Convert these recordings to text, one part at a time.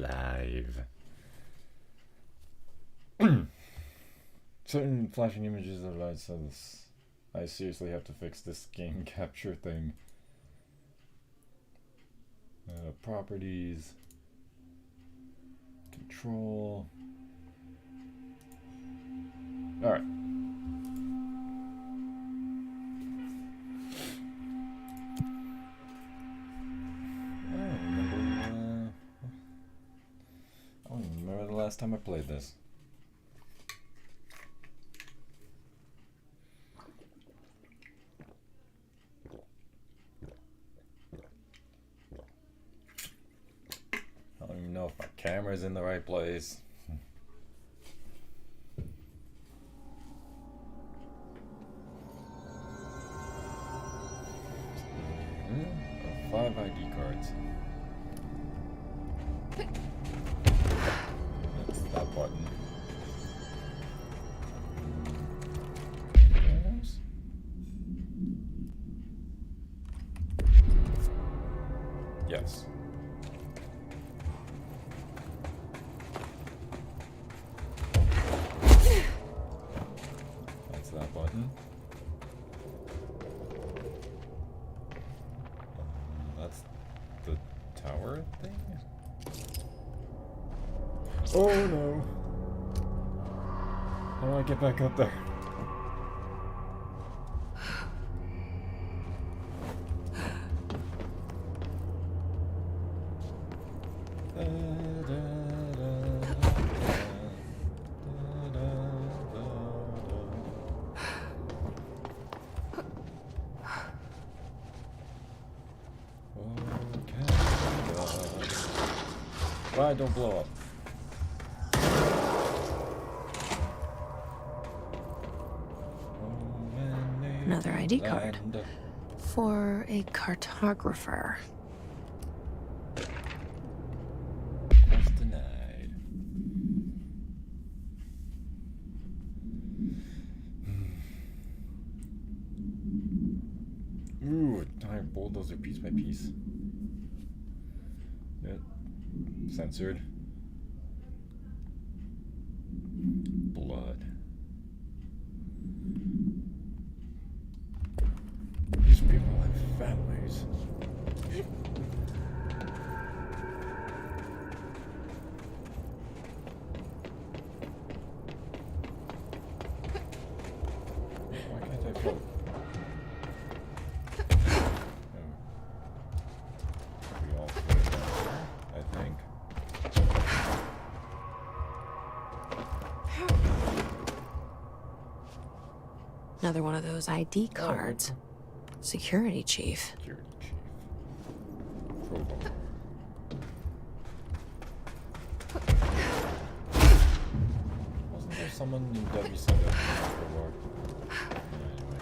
live. Certain flashing images of light says I seriously have to fix this game capture thing. Properties, control. All right. I don't remember the last time I played this. I don't even know if my camera's in the right place. Five ID cards. That's that button. Yes. Yes. That's that button. That's the tower thing? Oh no. How do I get back up there? Why don't blow up? Another ID card. For a cartographer. Quest denied. Ooh, giant bulldozer piece by piece. Yep. Censored. Blood. These people have families. Why can't I float? We all float down here, I think. Another one of those ID cards. Security chief. Security chief. Crowbar. Wasn't there someone in WC that had a crowbar? Anyway.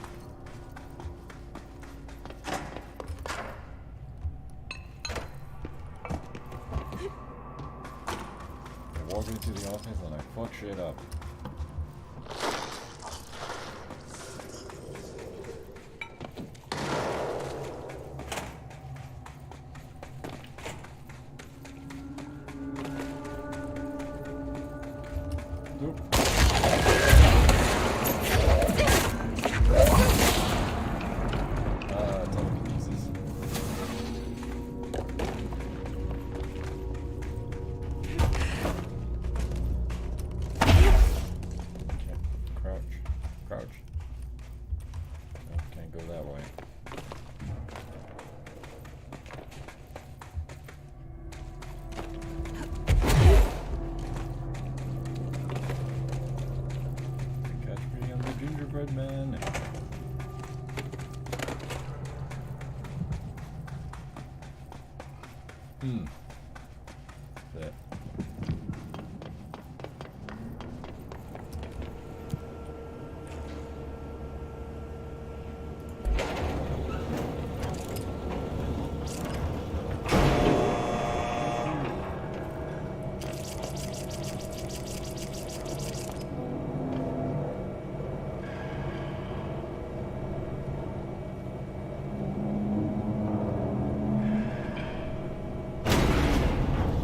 I walk into the office and I fuck shit up. Telekinesis. Crouch. Crouch. Oh, can't go that way. Catch me on the gingerbread man. That.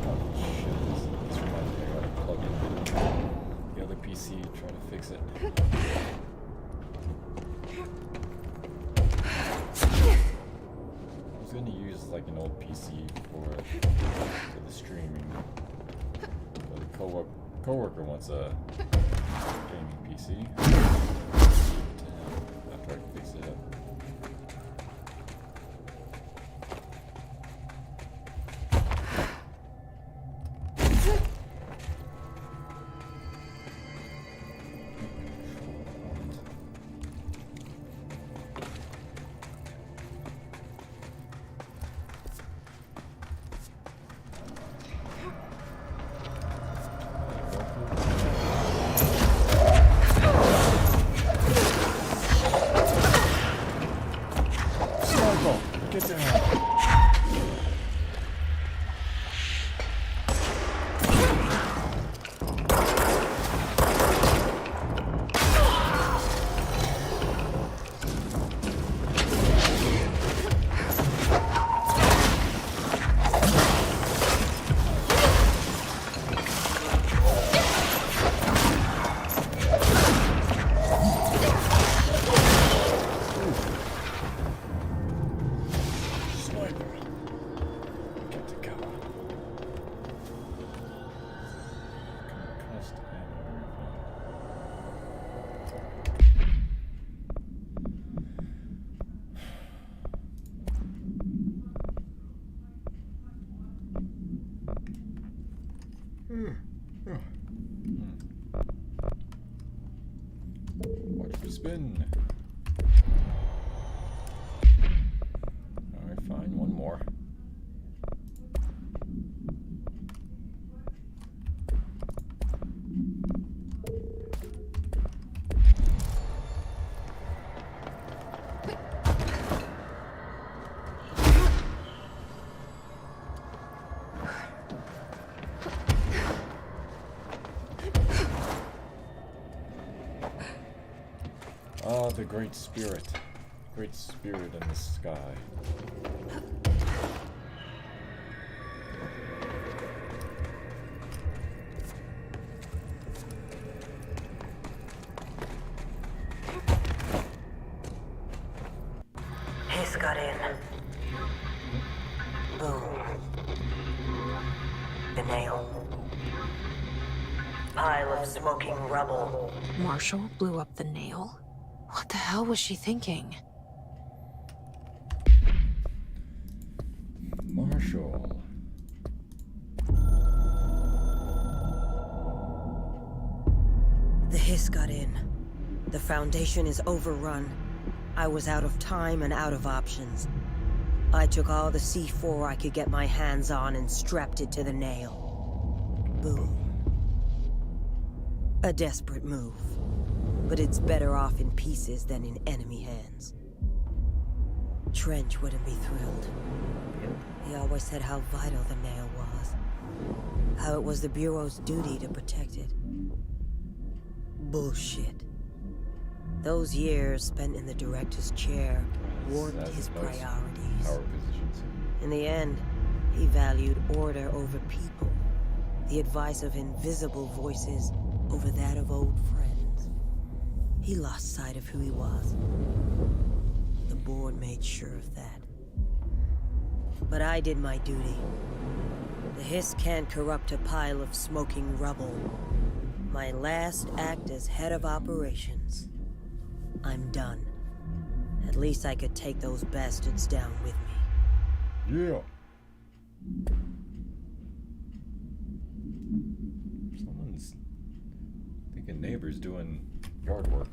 Oh, shit. PC, try to fix it. I was gonna use like an old PC for the streaming, but a coworker wants a gaming PC. I'll try to fix it up. Get down. Watch me spin. Alright, fine, one more. Ah, the great spirit in the sky. He's got in. Boom. The nail. Pile of smoking rubble. Marshall blew up the nail? What the hell was she thinking? Marshall. The hiss got in. The Foundation is overrun. I was out of time and out of options. I took all the C4 I could get my hands on and strapped it to the nail. Boom. A desperate move. But it's better off in pieces than in enemy hands. Trench wouldn't be thrilled. He always said how vital the nail was. How it was the Bureau's duty to protect it. Bullshit. Those years spent in the director's chair warped his priorities. Power positions. In the end, he valued order over people. The advice of invisible voices over that of old friends. He lost sight of who he was. The board made sure of that. But I did my duty. The hiss can't corrupt a pile of smoking rubble. My last act as head of operations. I'm done. At least I could take those bastards down with me. Yeah. Someone's... I think a neighbor's doing yard work.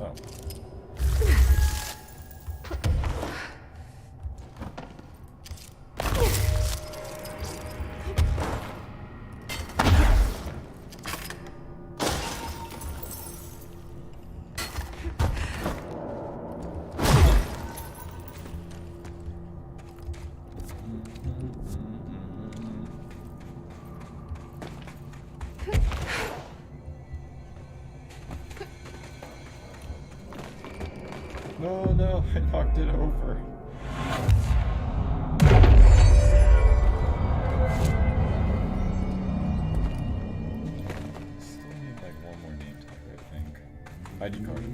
Oh. no, I knocked it over. Still need like one more name tag, I think. ID card.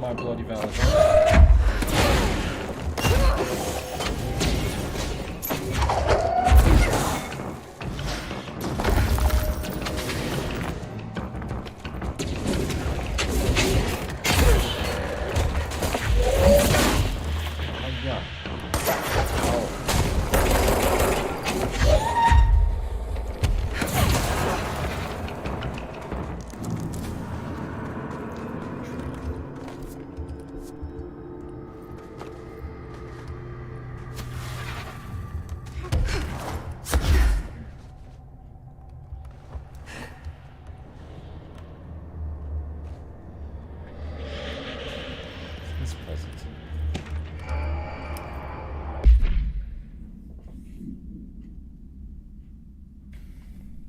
My bloody Valentine. This presence.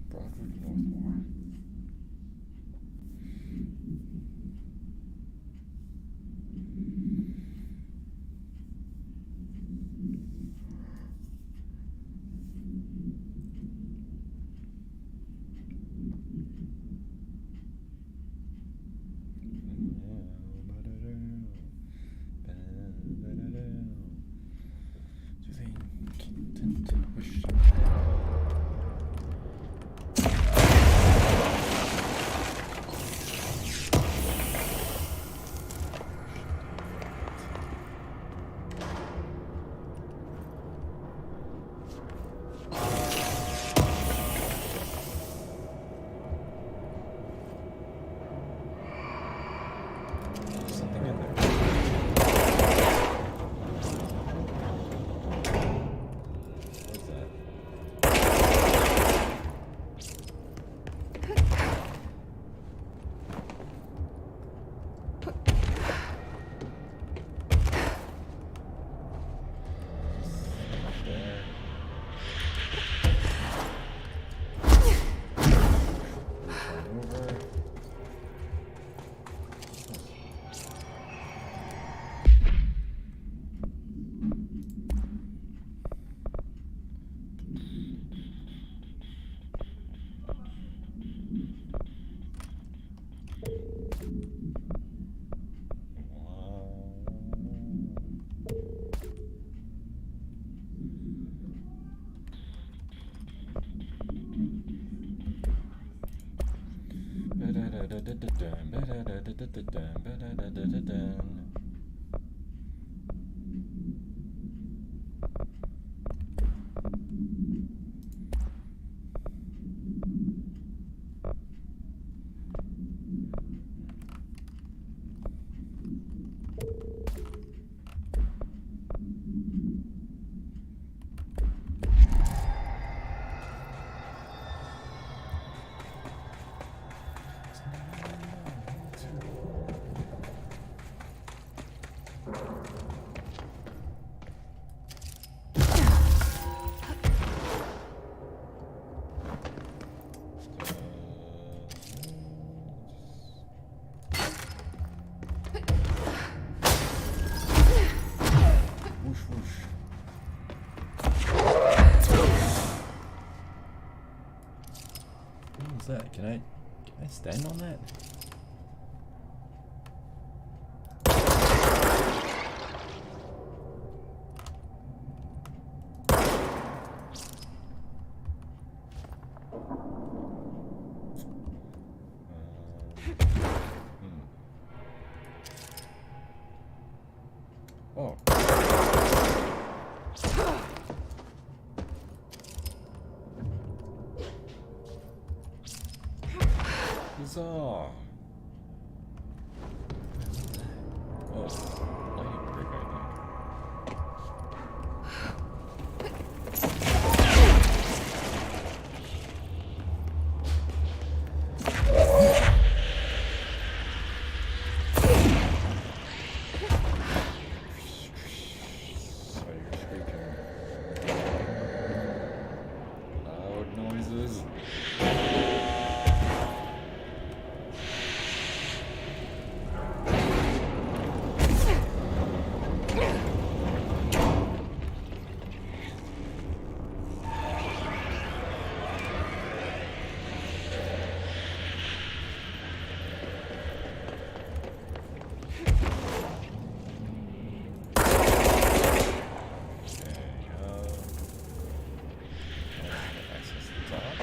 Broadwood Northmore. Do they tend to push? Something in there. What's that? There. Over. What is that? Can I stand on that? Huzzah! Oh, lightning break, I think. So you're screeching. Loud noises. Access the top.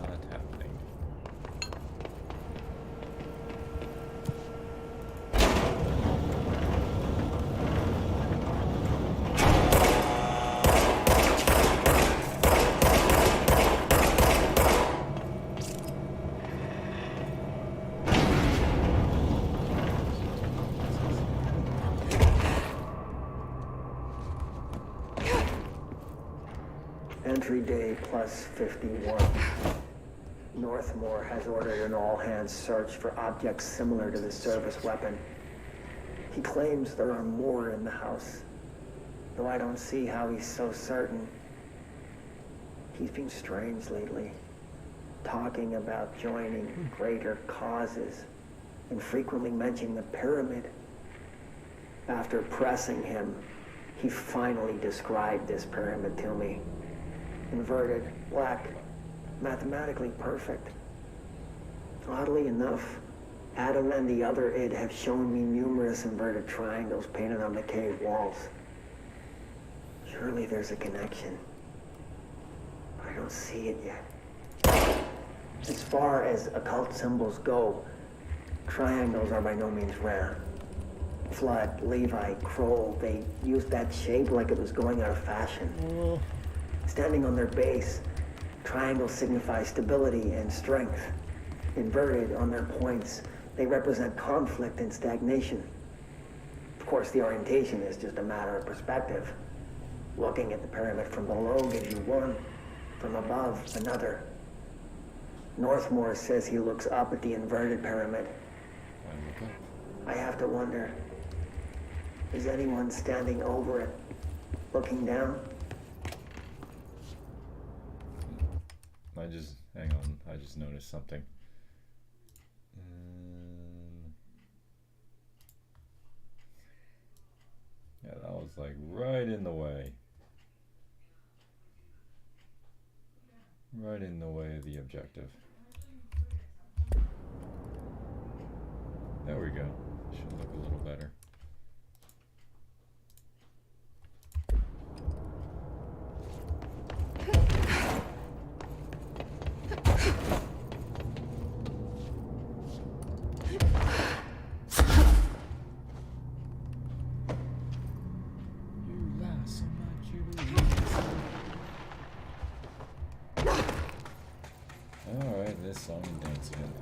Not happening. Entry day plus 51. Northmore has ordered an all-hands search for objects similar to the service weapon. He claims there are more in the house, though I don't see how he's so certain. He's been strange lately, talking about joining greater causes, and frequently mentioning the pyramid. After pressing him, he finally described this pyramid to me. Inverted, black, mathematically perfect. Oddly enough, Adam and the other id have shown me numerous inverted triangles painted on the cave walls. Surely there's a connection. But I don't see it yet. As far as occult symbols go, triangles are by no means rare. Flood, Levi, Kroll, they used that shape like it was going out of fashion. Standing on their base, triangles signify stability and strength. Inverted on their points, they represent conflict and stagnation. Of course, the orientation is just a matter of perspective. Looking at the pyramid from below gives you one, from above another. Northmore says he looks up at the inverted pyramid. I have to wonder, is anyone standing over it, looking down? Hang on, I just noticed something. Yeah, that was like right in the way. Right in the way of the objective. There we go. Should look a little better. this song and dance again.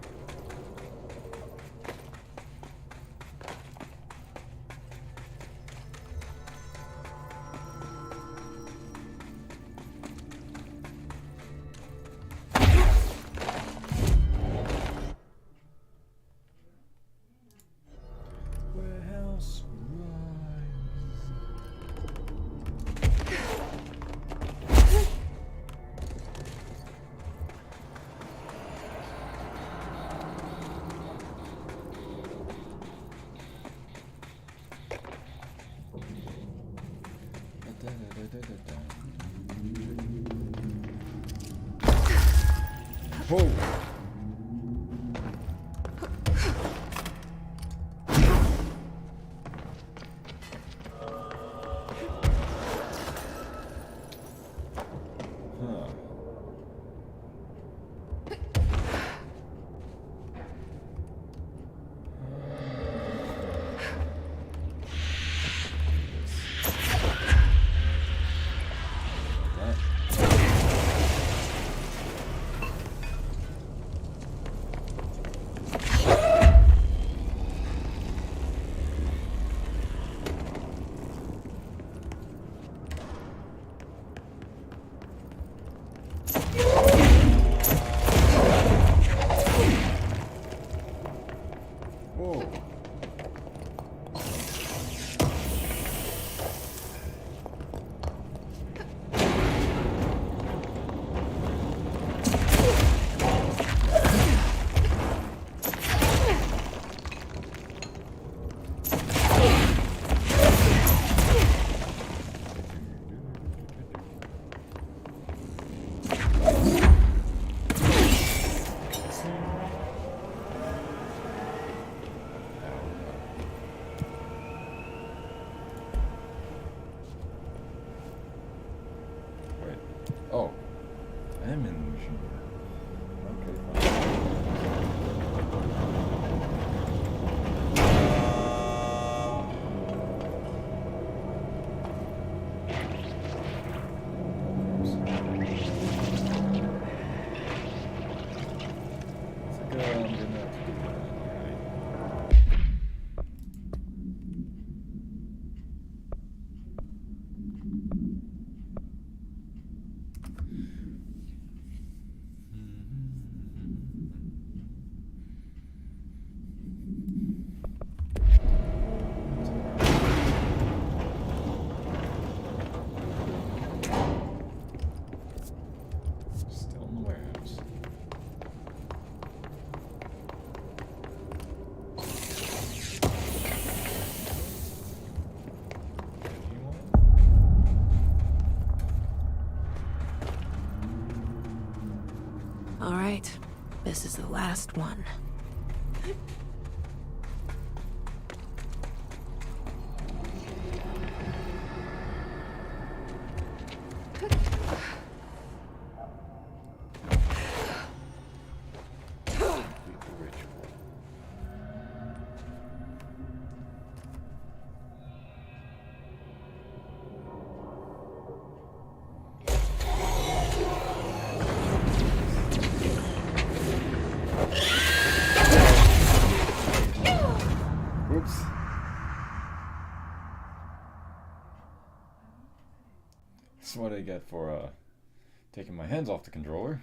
Warehouse Whoa! Huh. Whoa. Wait. Oh. I am in the machine. Okay, still in the warehouse. All right, this is the last one. Complete the ritual. Whoops. That's what I get for taking my hands off the controller.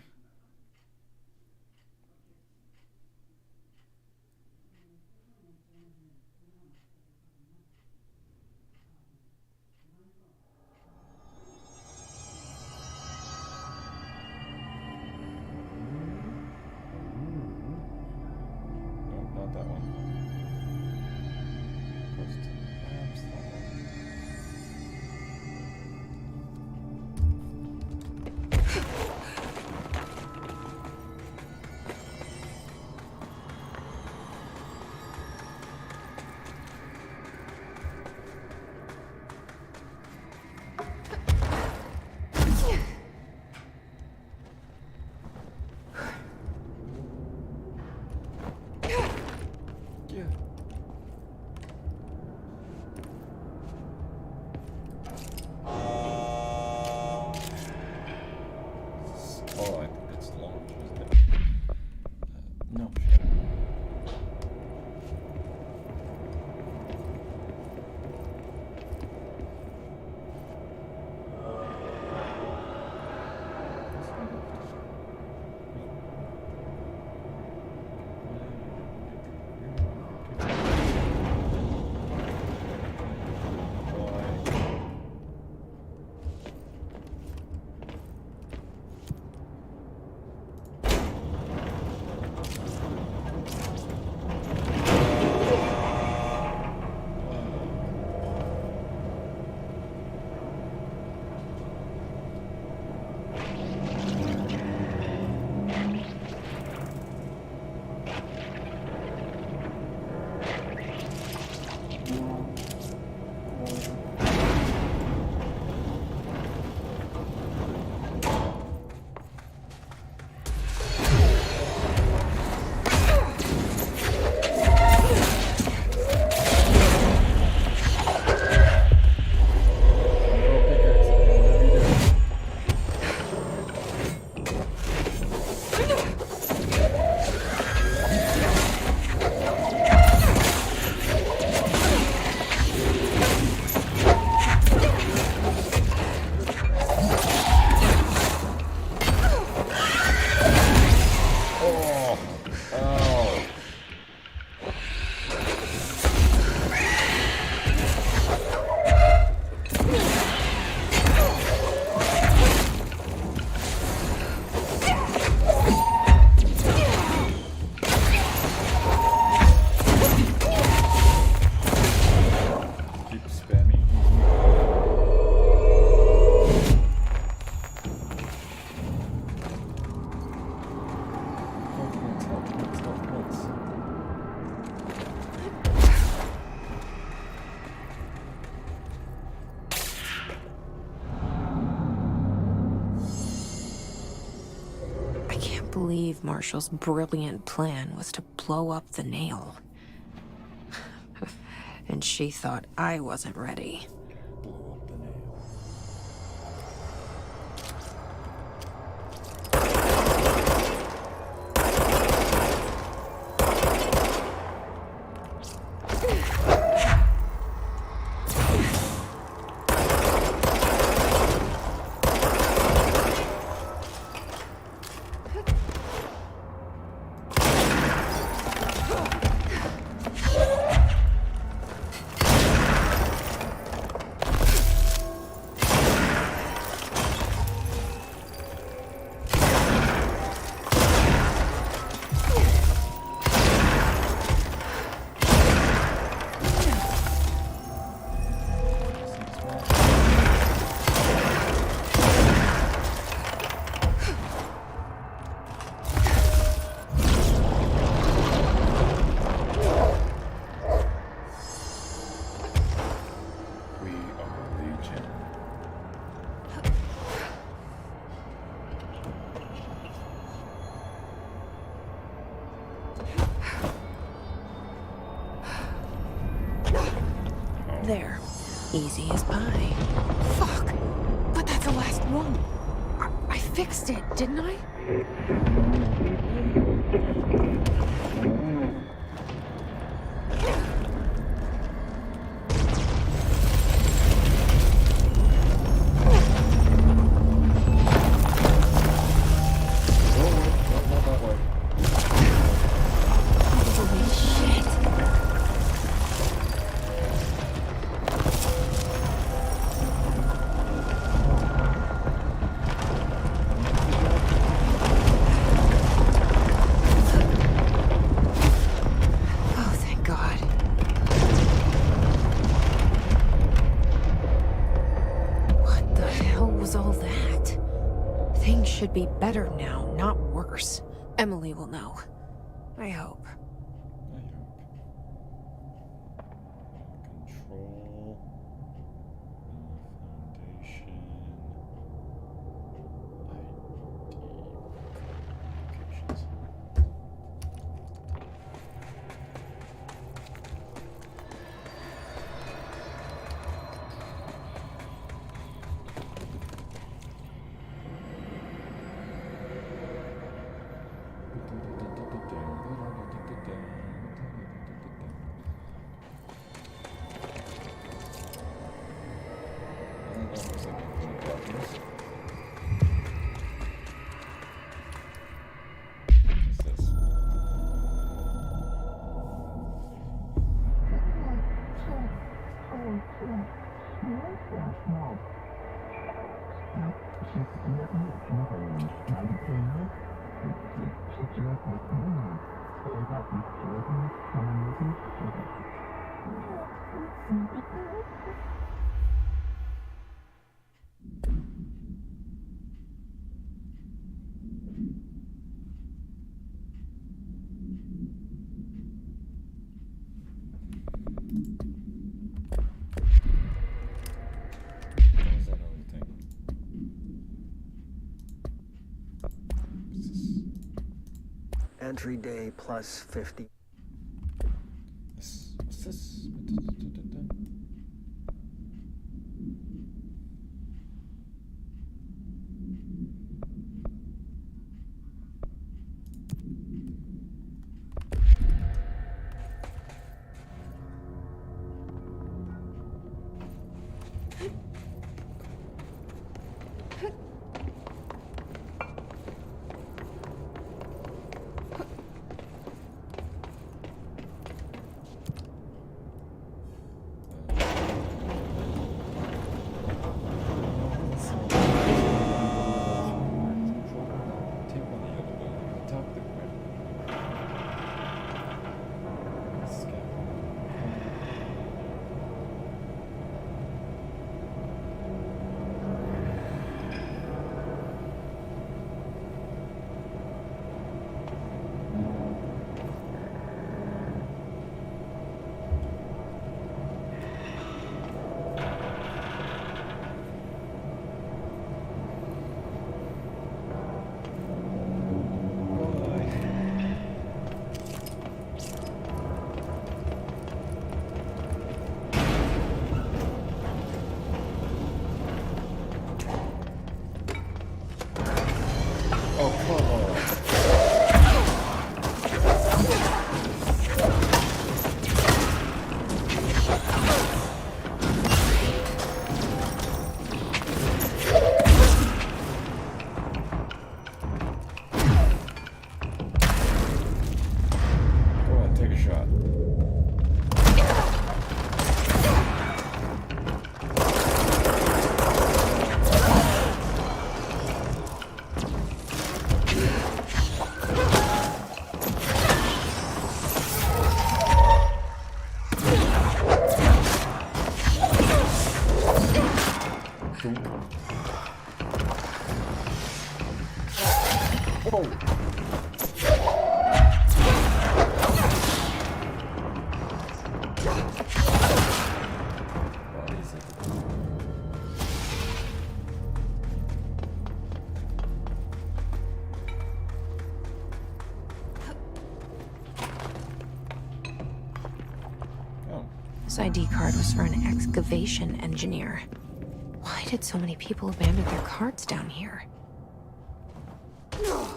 Nope, not that one. Close to the labs, that one. believe Marshall's brilliant plan was to blow up the nail. And she thought I wasn't ready. Blow up the nail. We are Legion. There. Easy as pie. Fuck! But that's the last one. I fixed it, didn't I? Not that way. Holy shit. Oh, thank God. What the hell was all that? Things should be better now, not worse. Emily will know. I hope. I hope. Control. Foundation. ID. Communications. What was that other thing? What's this? Entry day plus 50. What's this? Take one the other way. Top of the ground. Scaffold. Whoa! Bodies at the top. Oh. This ID card was for an excavation engineer. Why did so many people abandon their cards down here? Using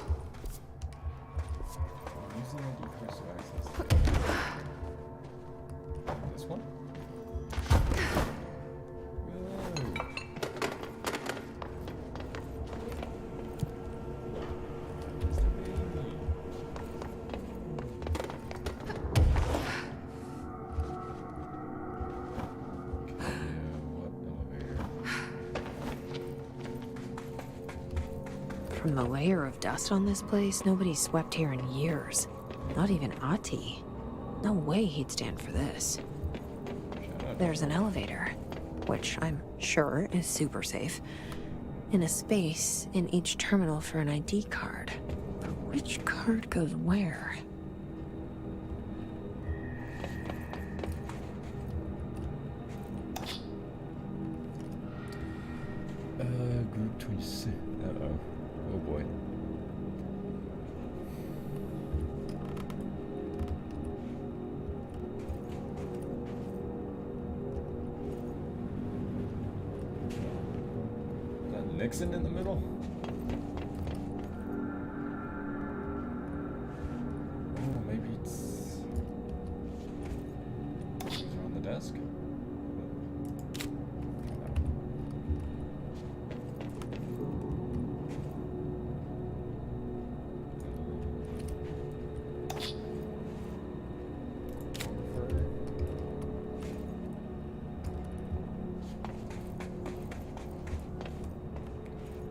ID cards to access. This one? Whoa. It's the baby. What elevator? From the layer of dust on this place, nobody's swept here in years. Not even Ati. No way he'd stand for this. Shut up. There's an elevator, which I'm sure is super safe, in a space in each terminal for an ID card. But which card goes where? Group 26. Uh-oh. Oh boy. Is that Nixon in the middle? Oh, maybe it's on the desk?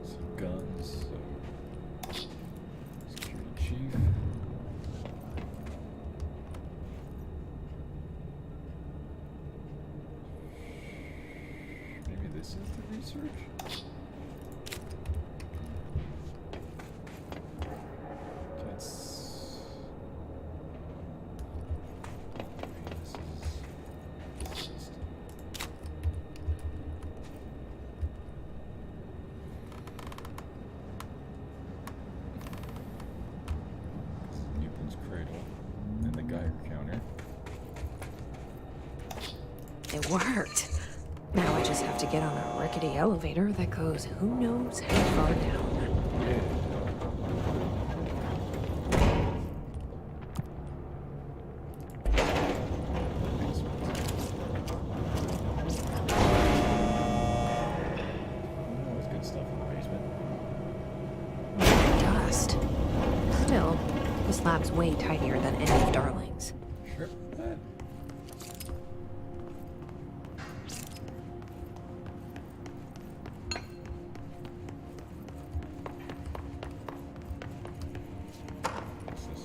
Some guns. Security chief. Maybe this is the research? That's... Maybe this is... system. This is Newton's cradle and the Geiger counter. It worked. Now I just have to get on a rickety elevator that goes who knows how far down. Always good stuff in the basement. Dust. Still, this lab's way tidier than any of Darling's. Sure. What's this?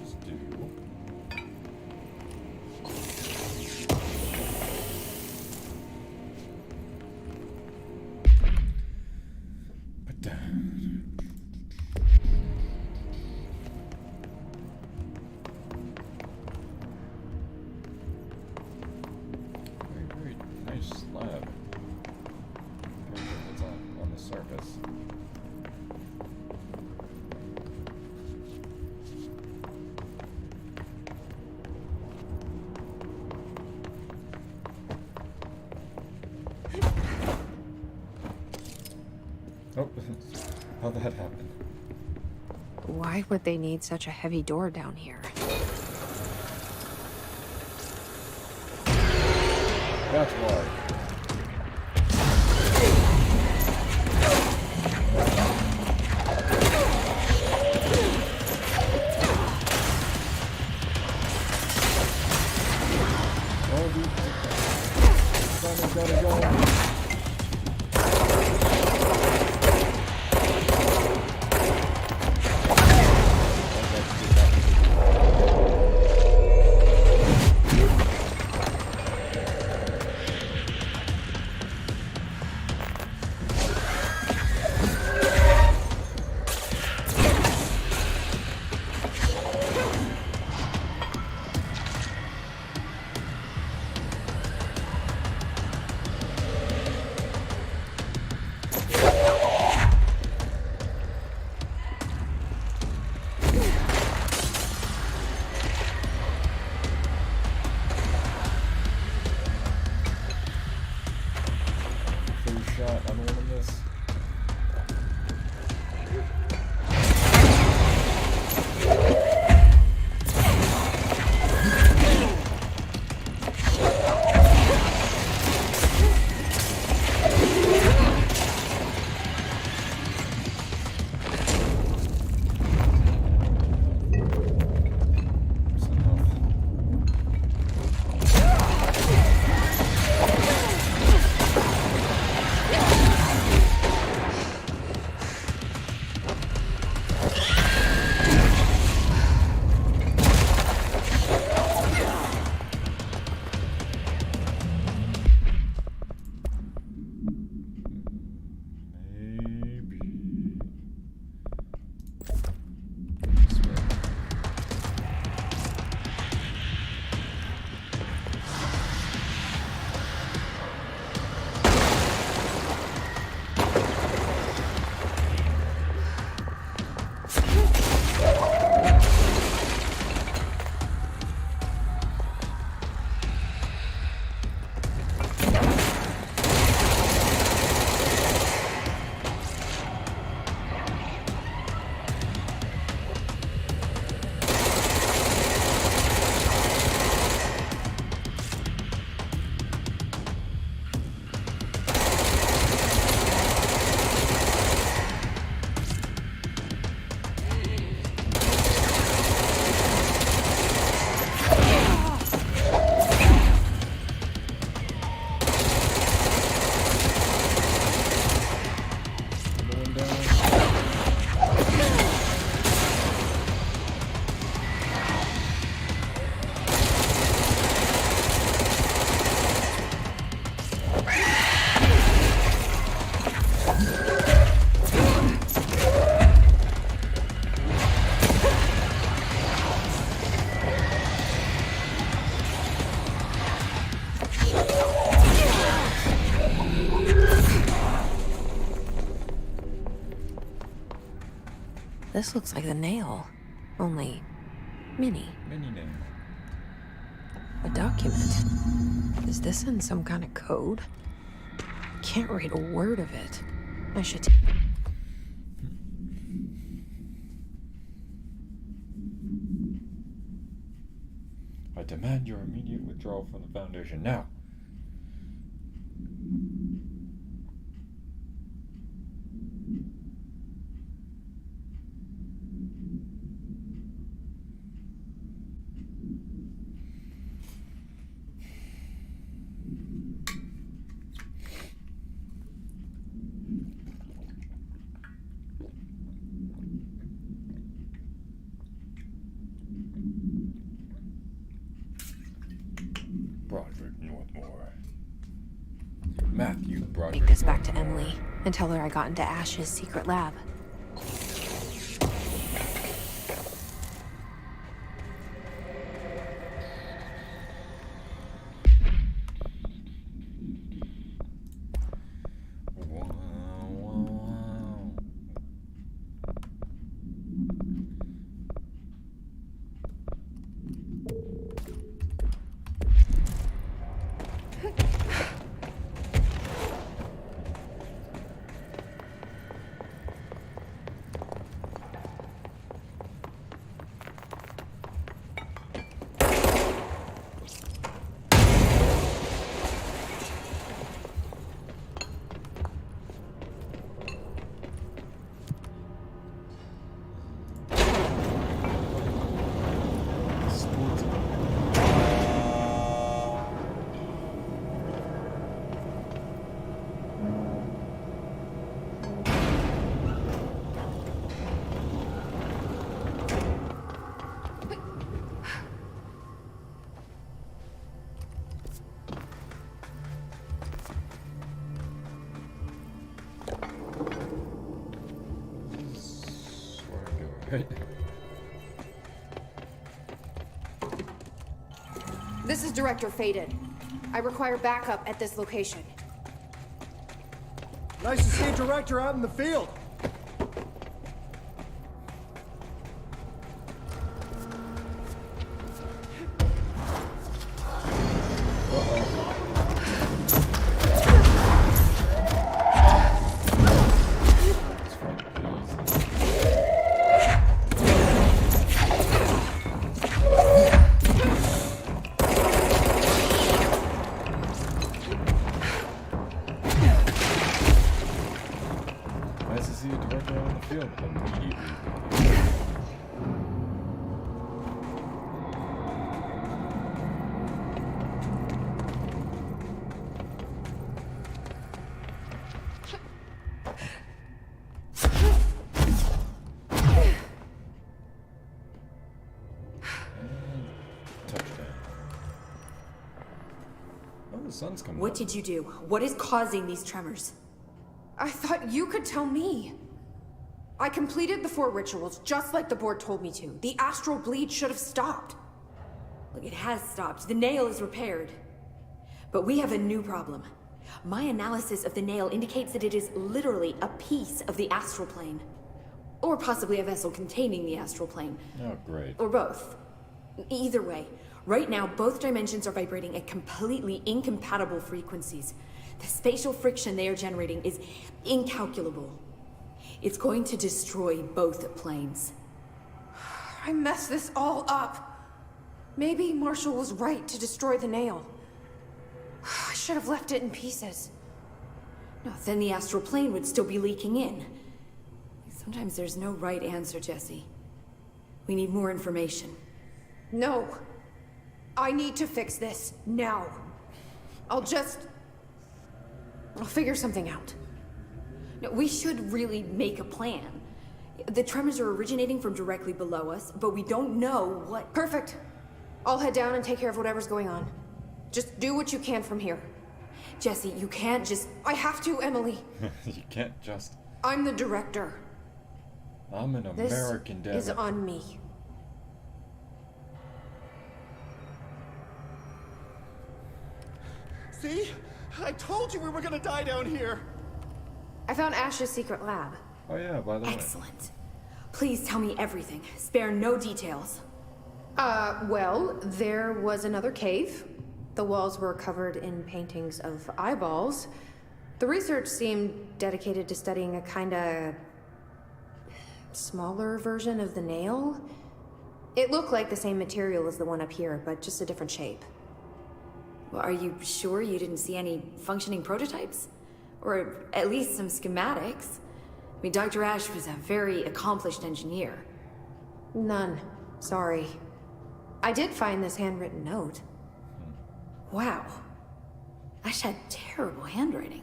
Just do. But very, very nice slab. Compared to what's on the surface. Oh, how'd that happen? Why would they need such a heavy door down here? That's why. Oh, dude. Go. This looks like the nail, only mini. Mini name. A document. Is this in some kind of code? Can't read a word of it. I should. I demand your immediate withdrawal from the Foundation now. Broderick Northmore. Matthew Broderick. Take this back to Emily and tell her I got into Ash's secret lab. Right. This is Director Faded. I require backup at this location. Nice to see a director out in the field. Nice to see a director out in the field immediately. Touchdown. Oh, the sun's coming What up. did you do? What is causing these tremors? I thought you could tell me. I completed the 4 rituals just like the board told me to. The astral bleed should have stopped. Look, it has stopped. The nail is repaired. But we have a new problem. My analysis of the nail indicates that it is literally a piece of the astral plane. Or possibly a vessel containing the astral plane. Oh, great. Or both. Either way, right now both dimensions are vibrating at completely incompatible frequencies. The spatial friction they are generating is incalculable. It's going to destroy both planes. I messed this all up. Maybe Marshall was right to destroy the nail. I should have left it in pieces. No, then the astral plane would still be leaking in. Sometimes there's no right answer, Jesse. We need more information. No. I need to fix this now. I'll figure something out. No, we should really make a plan. The tremors are originating from directly below us, but we don't know what... Perfect. I'll head down and take care of whatever's going on. Just do what you can from here. Jesse, you can't just... I have to, Emily. You can't just... I'm the director. I'm an This American, damn is it. on me. See? I told you we were gonna die down here. I found Ash's secret lab. Oh yeah, by the way. Excellent. Please tell me everything. Spare no details. Well, there was another cave. The walls were covered in paintings of eyeballs. The research seemed dedicated to studying a kinda smaller version of the nail. It looked like the same material as the one up here, but just a different shape. Well, are you sure you didn't see any functioning prototypes? Or at least some schematics? I mean, Dr. Ash was a very accomplished engineer. None. Sorry. I did find this handwritten note. Wow. Ash had terrible handwriting.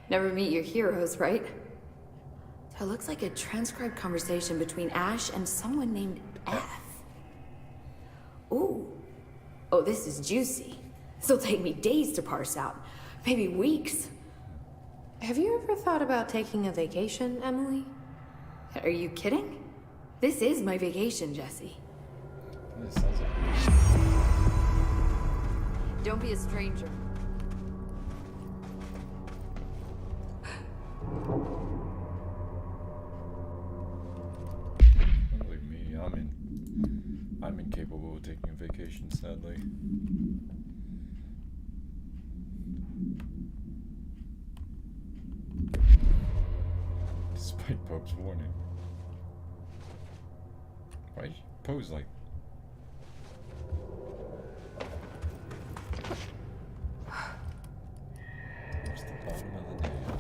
Never meet your heroes, right? So it looks like a transcribed conversation between Ash and someone named F. Ooh. Oh, this is juicy. This'll take me days to parse out. Maybe weeks. Have you ever thought about taking a vacation, Emily? Are you kidding? This is my vacation, Jesse. This sounds like Don't be a stranger. believe me, I'm incapable of taking a vacation, sadly. Despite Pope's warning. Why pose like? Where's the bottom of the nail?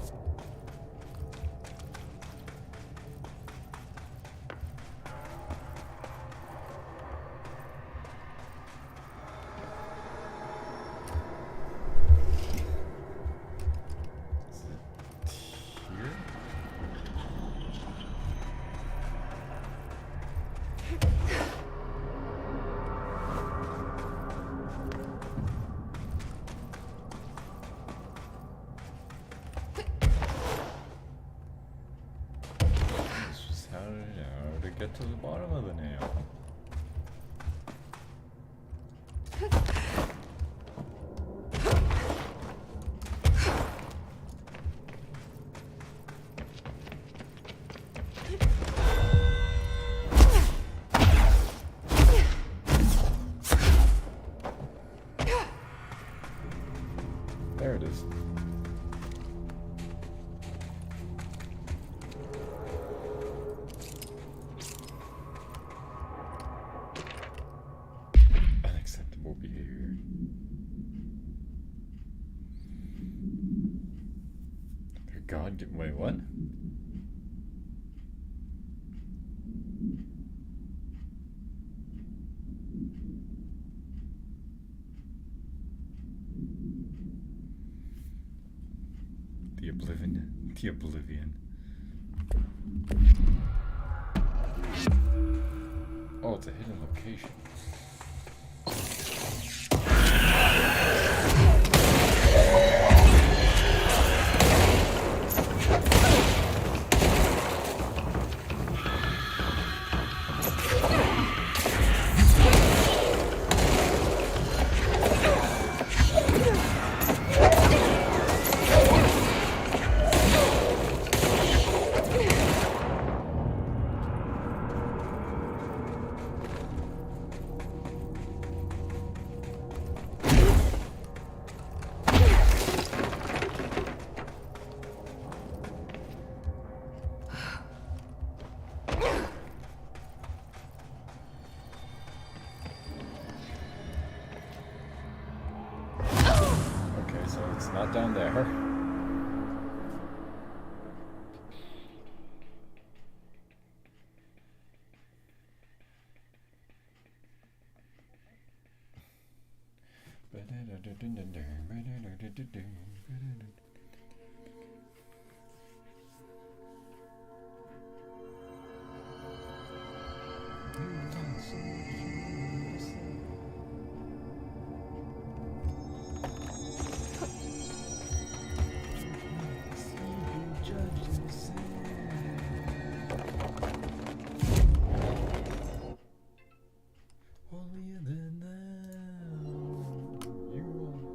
Is it here? This is how to get to the bottom of the nail. There it is. Unacceptable behavior. God, wait, what? The oblivion. The oblivion. Oh, it's a hidden location. Okay, so it's not down there. Holier than thou, you are.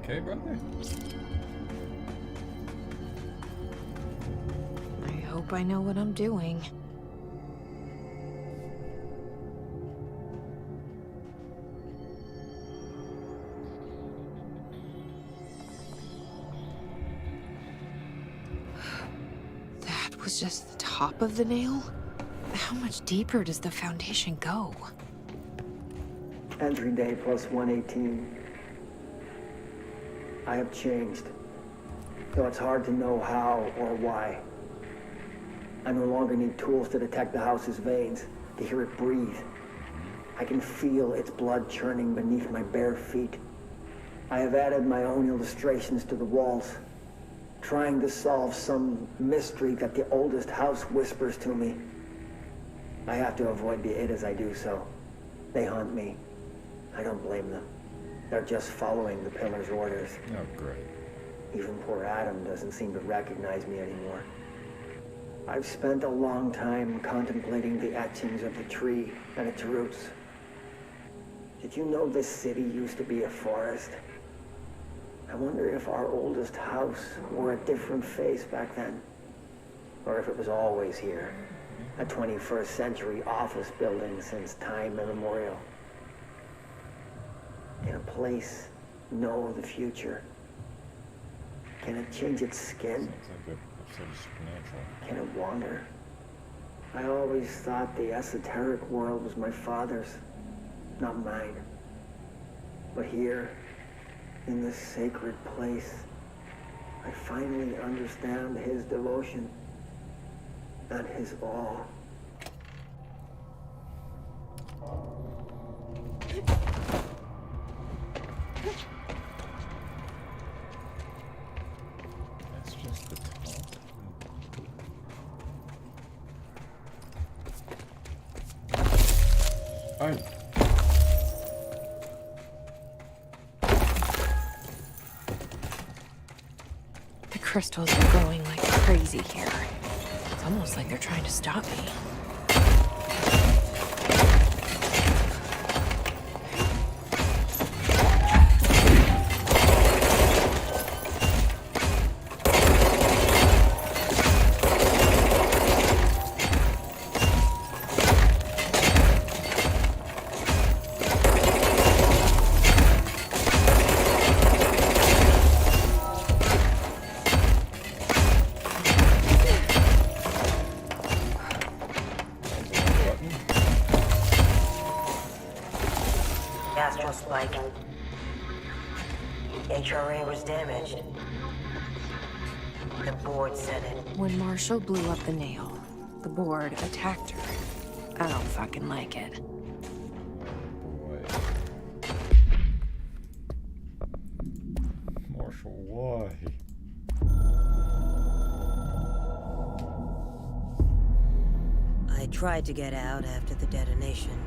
okay, brother? I hope I know what I'm doing. That was just the top of the nail? How much deeper does the foundation go? Entry day plus 118. I have changed, though it's hard to know how or why. I no longer need tools to detect the house's veins, to hear it breathe. I can feel its blood churning beneath my bare feet. I have added my own illustrations to the walls, trying to solve some mystery that the oldest house whispers to me. I have to avoid the it as I do so. They haunt me. I don't blame them. They're just following the pillar's orders. Oh, great. Even poor Adam doesn't seem to recognize me anymore. I've spent a long time contemplating the etchings of the tree and its roots. Did you know this city used to be a forest? I wonder if our oldest house wore a different face back then. Or if it was always here. A 21st century office building since time immemorial. Can a place know the future? Can it change its skin? Sounds like a episode of Supernatural. Can it wander? I always thought the esoteric world was my father's, not mine. But here, in this sacred place, I finally understand his devotion and his awe. That's just the top. Alright. The crystals are growing like crazy here. It's almost like they're trying to stop me. Astral spike. HRA was damaged. The board said it. When Marshall blew up the nail, the board attacked her. I don't fucking like it. Boy. Marshall, why? I tried to get out after the detonation,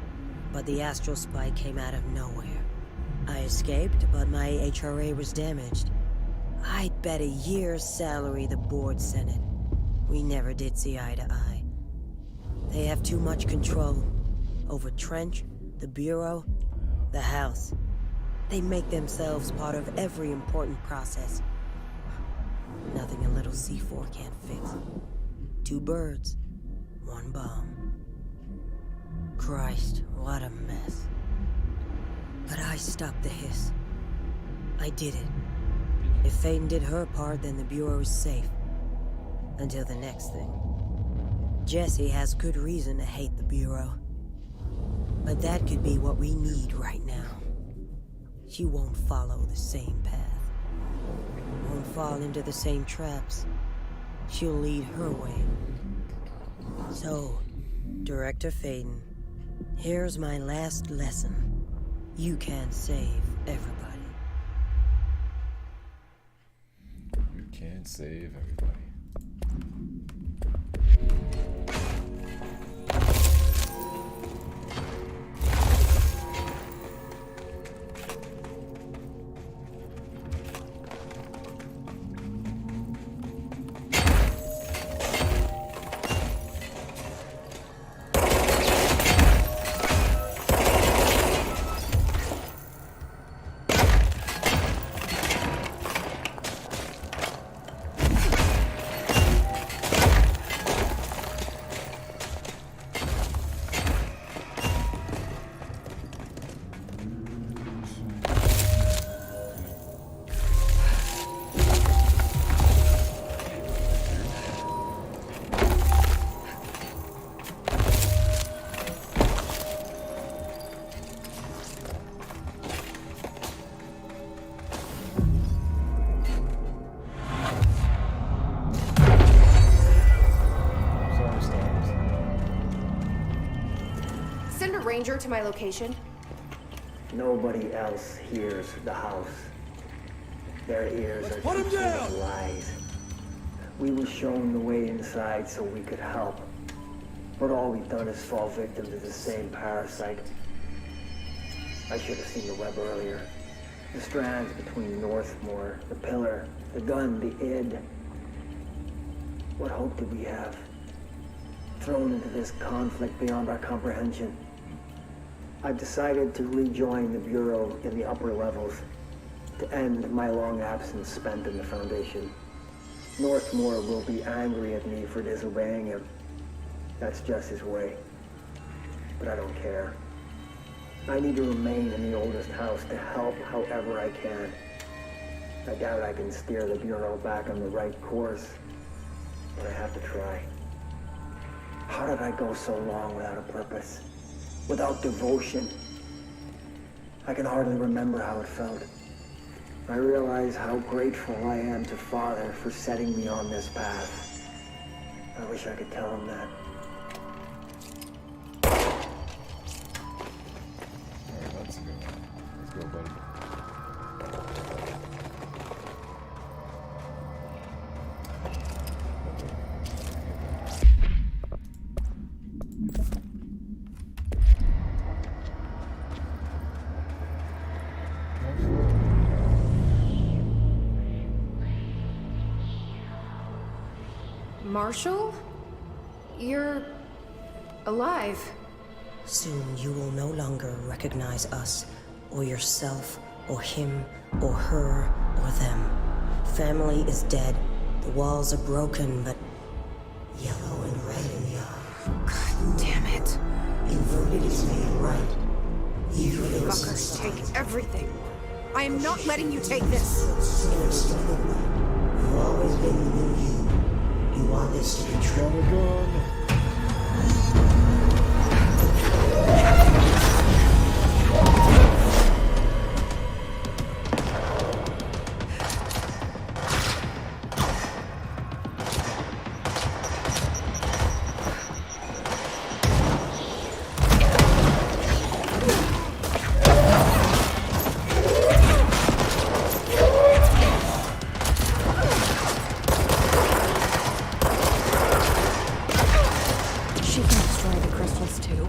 but the astral spike came out of nowhere. I escaped, but my HRA was damaged. I'd bet a year's salary the board sent it. We never did see eye to eye. They have too much control over Trench, the Bureau, the House. They make themselves part of every important process. Nothing a little C4 can't fix. 2 birds, 1 bomb. Christ, what a mess. But I stopped the hiss. I did it. If Faden did her part, then the Bureau is safe. Until the next thing. Jesse has good reason to hate the Bureau. But that could be what we need right now. She won't follow the same path. Won't fall into the same traps. She'll lead her way. So, Director Faden, here's my last lesson. You can't save everybody. You can't save everybody. stranger to my location? Nobody else hears the house. Their ears are put 'em too full down! of lies. We were shown the way inside so we could help. But all we've done is fall victim to the same parasite. I should have seen the web earlier. The strands between Northmore, the pillar, the gun, the id. What hope did we have? Thrown into this conflict beyond our comprehension. I've decided to rejoin the Bureau in the upper levels to end my long absence spent in the Foundation. Northmore will be angry at me for disobeying him. That's just his way. But I don't care. I need to remain in the oldest house to help however I can. I doubt I can steer the Bureau back on the right course, but I have to try. How did I go so long without a purpose? Without devotion? I can hardly remember how it felt. I realize how grateful I am to Father for setting me on this path. I wish I could tell him that. Alright, let's go. Let's go, buddy. Marshall? You're alive. Soon you will no longer recognize us, or yourself, or him, or her, or them. Family is dead. The walls are broken, but yellow and red in the eye. God damn it. Inverted is made right. Evil Fuckers, take everything. I am not letting you take this. in a distorted way. You've always been the new you. You want this to be true. She can destroy the crystals too.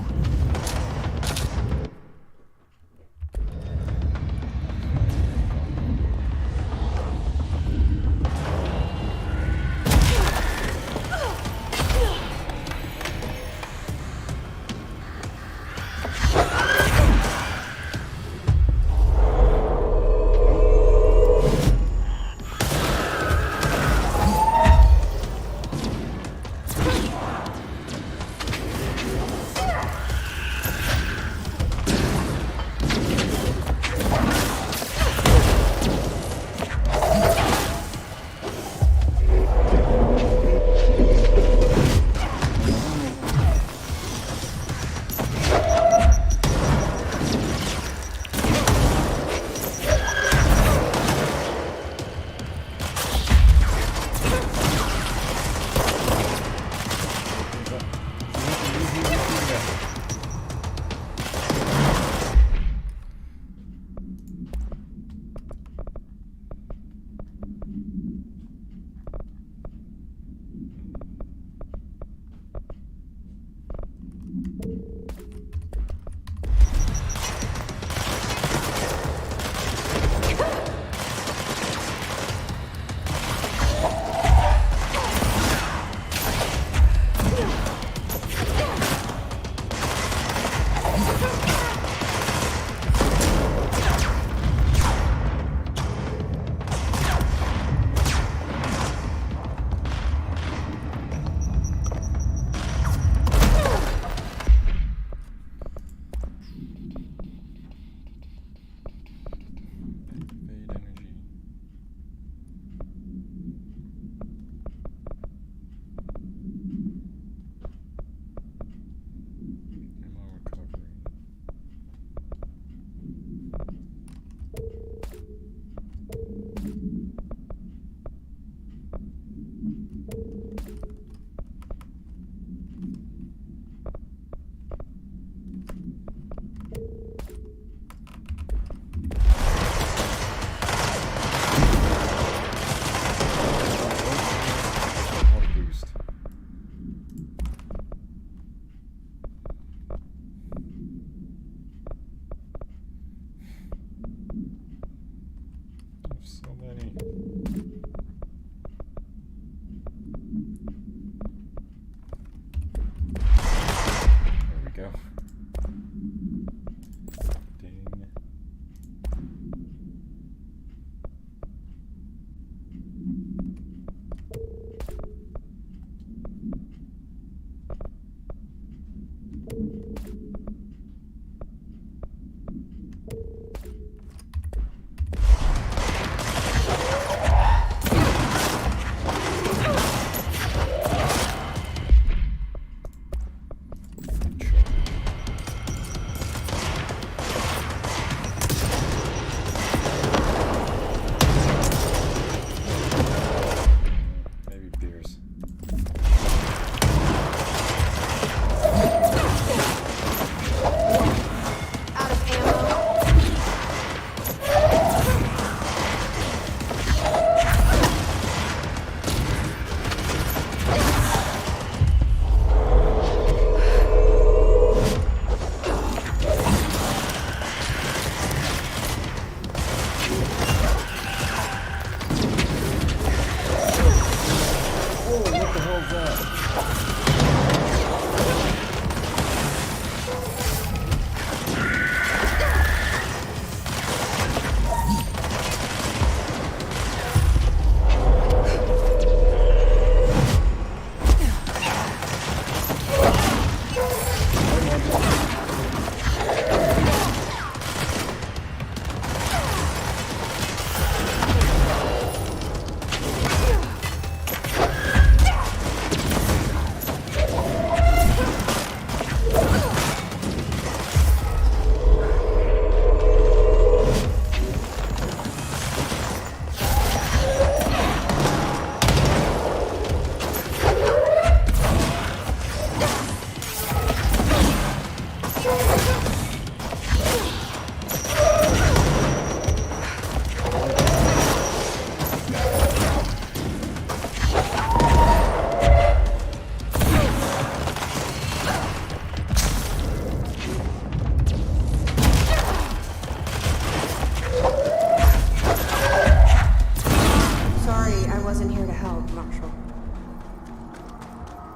hell's that?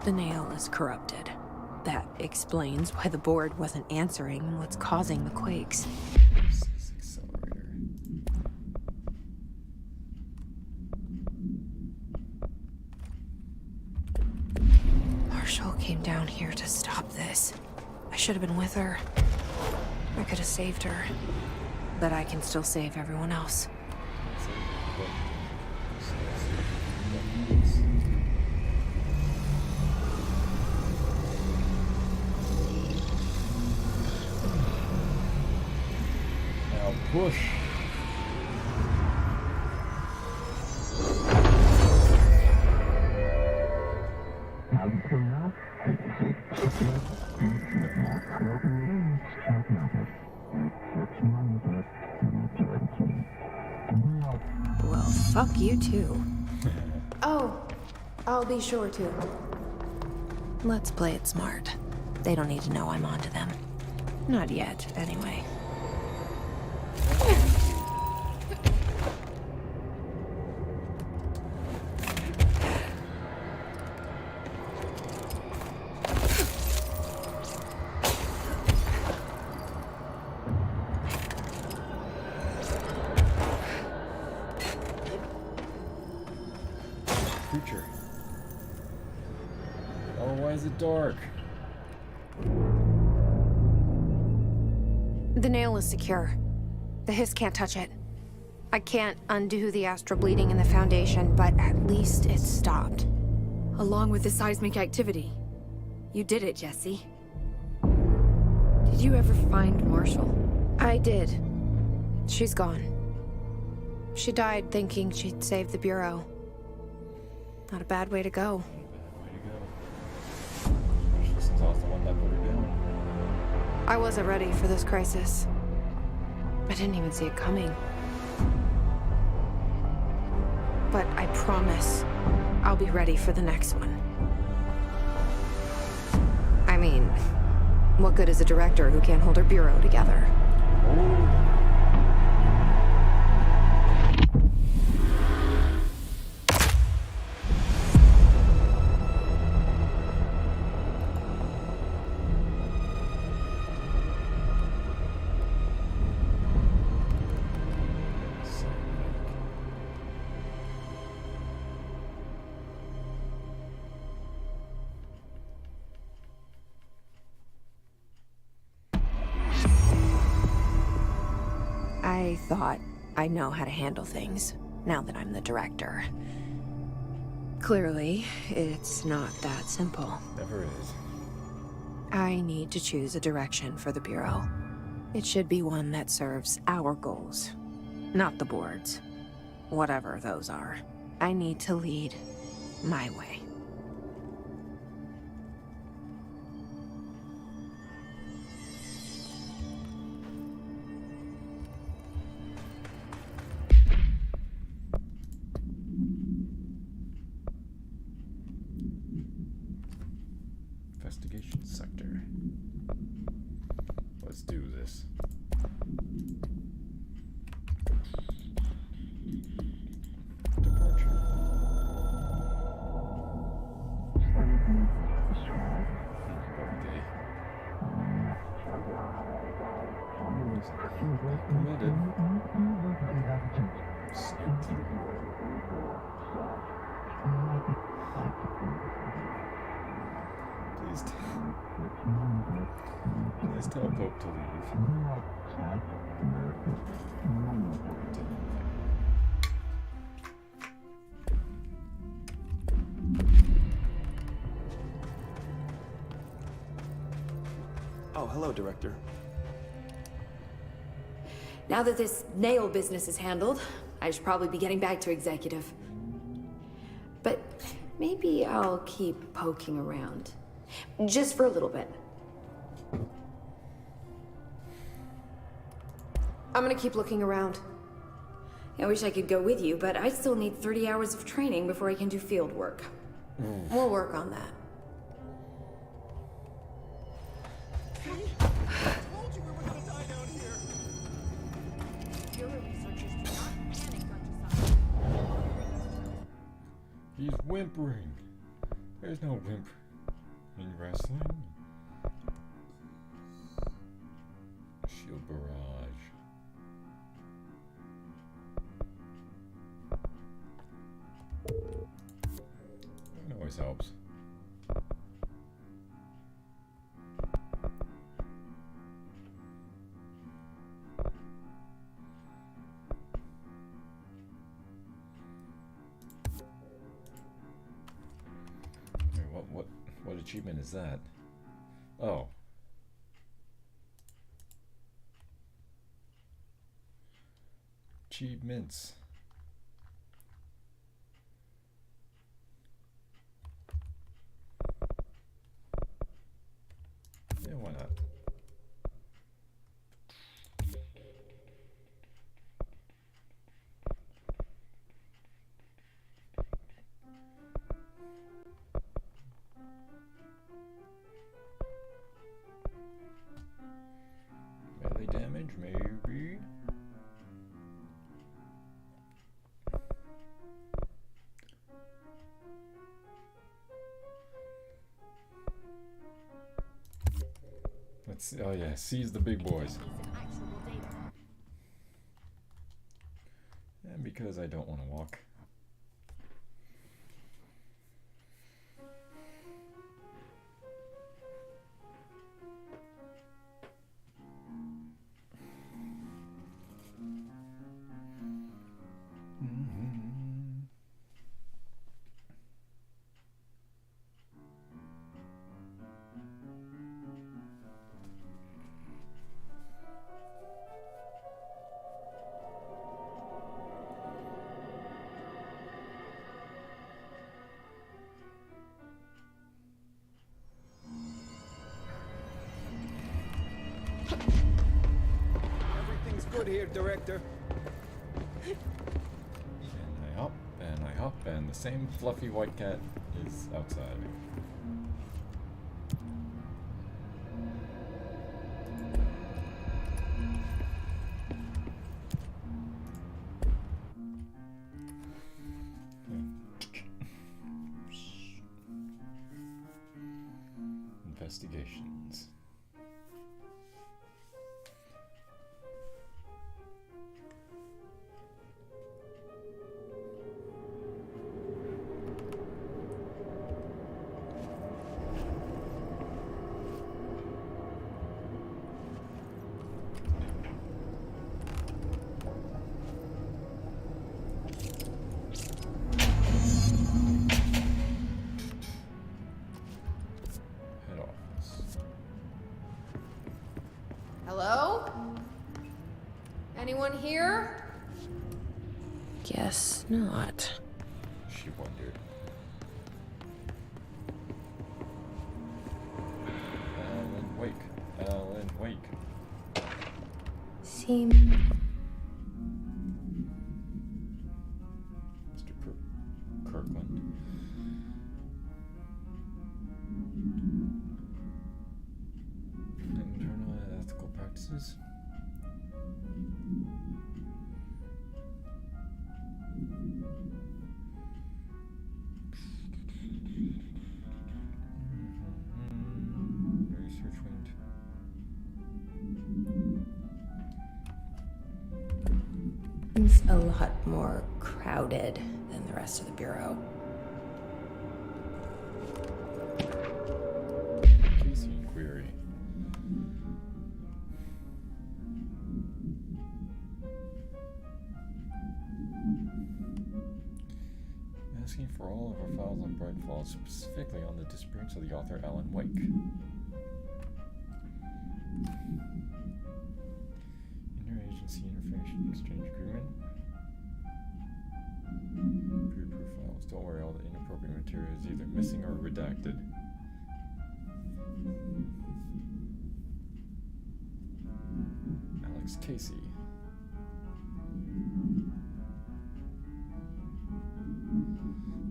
The nail is corrupted. That explains why the board wasn't answering what's causing the quakes. Accelerator. Marshall came down here to stop this. I should have been with her. I could have saved her. But I can still save everyone else. Now push. Well, fuck you too. Oh, I'll be sure to. Let's play it smart. They don't need to know I'm onto them. Not yet, anyway. Creature. Oh, why is it dark? The nail is secure. The hiss can't touch it. I can't undo the astral bleeding in the Foundation, but at least it's stopped. Along with the seismic activity. You did it, Jesse. Did you ever find Marshall? I did. She's gone. She died thinking she'd save the Bureau. Not a bad way to go. Way to go. She's the one that put her down. I wasn't ready for this crisis. I didn't even see it coming. But I promise I'll be ready for the next one. I mean, what good is a director who can't hold her bureau together? I thought I know how to handle things, now that I'm the director. Clearly, it's not that simple. Never is. I need to choose a direction for the Bureau. It should be one that serves our goals, not the board's. Whatever those are. I need to lead my way. Investigation sector. Let's do this. Departure. Snoop. Please tell Pope to leave. Oh, hello, Director. Now that this nail business is handled, I should probably be getting back to executive. But maybe I'll keep poking around. Just for a little bit. I'm gonna keep looking around. I wish I could go with you, but I still need 30 hours of training before I can do field work. We'll work on that. Told you we were gonna die down here. He's whimpering. There's no whimper in wrestling. Shield barrage. That always helps. What achievement is that? Oh. Achievements. Yeah, why not? Melee damage, maybe. Let's see. Oh yeah, seize the big boys. And because I don't want to walk. Everything's good here, Director. And I hop, and the same fluffy white cat is outside. Investigations. Head office. Hello? Anyone here? Guess not. She wondered. Alan Wake. Seem Mr. Kirkland. Internal and ethical practices. Research went. Seems a lot more crowded than the rest of the Bureau. Casey inquiry. Asking for all of our files on Bright Falls, specifically on the disappearance of the author Alan Wake. Interagency Information Exchange Agreement. Pre-approved files. Don't worry, all the inappropriate material is either missing or redacted. Alex Casey.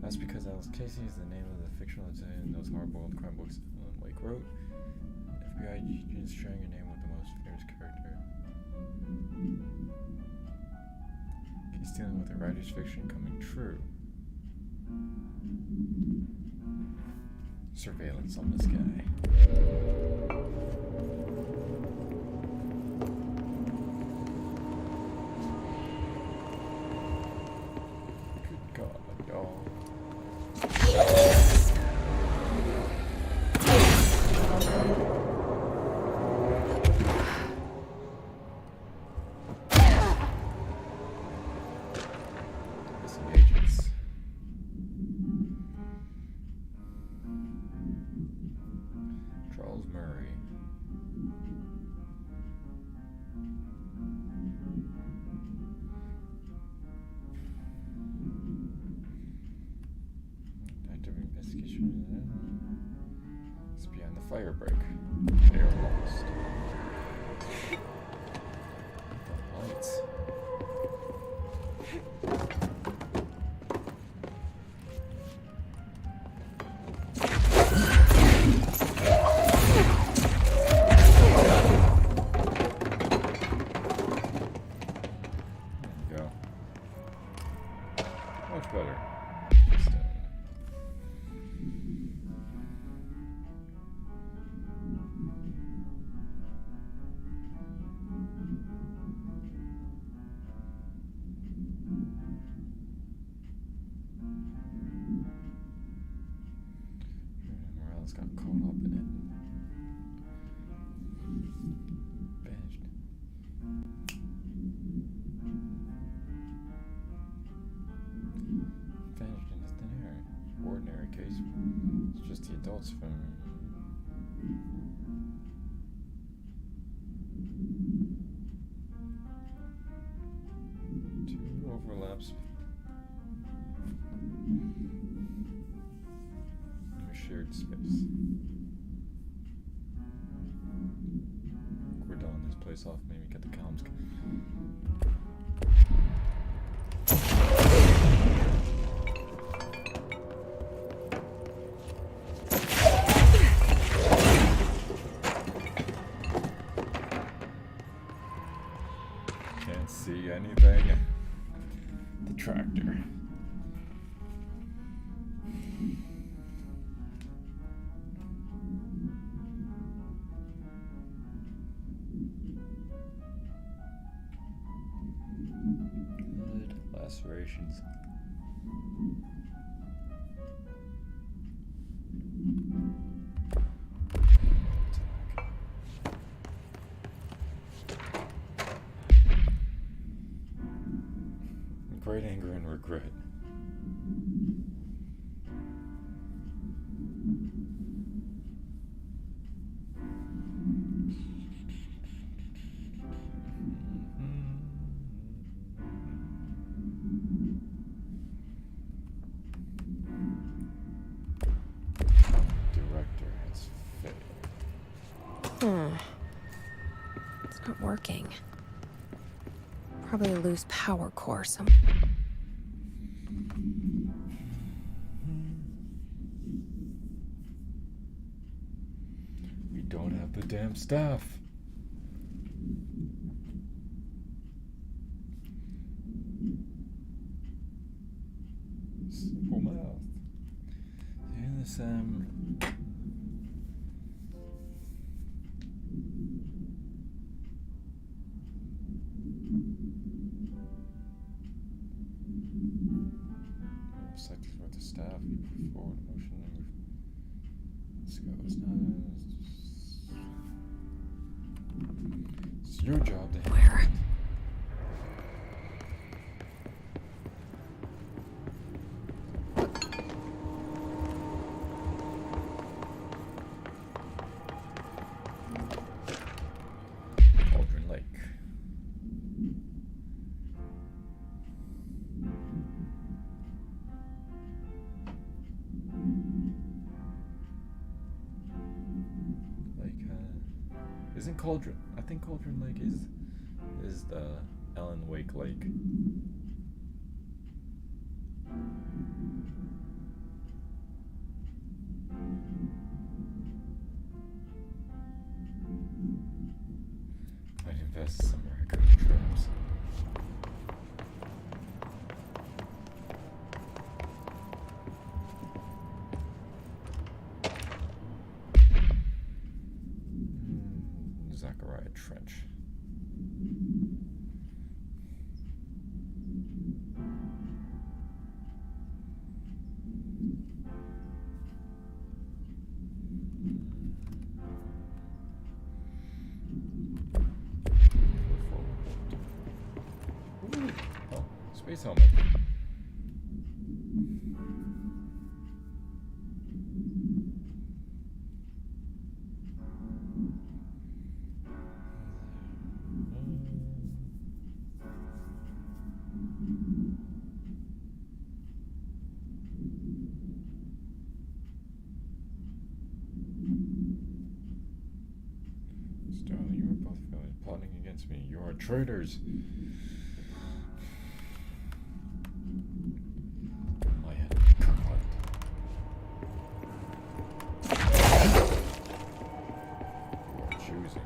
That's because Alex Casey is the name of the fictional Italian in those hard-boiled crime books Alan Wake wrote. FBI is sharing your name with the most famous character. He's dealing with a writer's fiction coming true. Surveillance on this guy. Good God, y'all. Missing agents. Charles Murray. Active investigation. It's behind the fire break. They are lost. The lights. There you go. Much better. Stone. Morales got caught up in it. Vanished. Vanished into thin air. Ordinary case. It's just the adults from. Two overlaps. No shared space. We're done this place off. Maybe get the comms. Can't see anything. The tractor. Good lacerations. Great anger and regret. Director has failed. It's not working. Probably a loose power core some. We don't have the damn staff. Simple math. And this staff, forward motion. Let's go. It's your job to Where? Cauldron Lake. Isn't Cauldron? I think Cauldron Lake is the Alan Wake Lake. I'd invest somewhere I could have traps. Zachariah Trench. Ooh. Oh, space helmet. Sterling, you are both villains plotting against me. You are traitors. My head. Come on. You are choosing.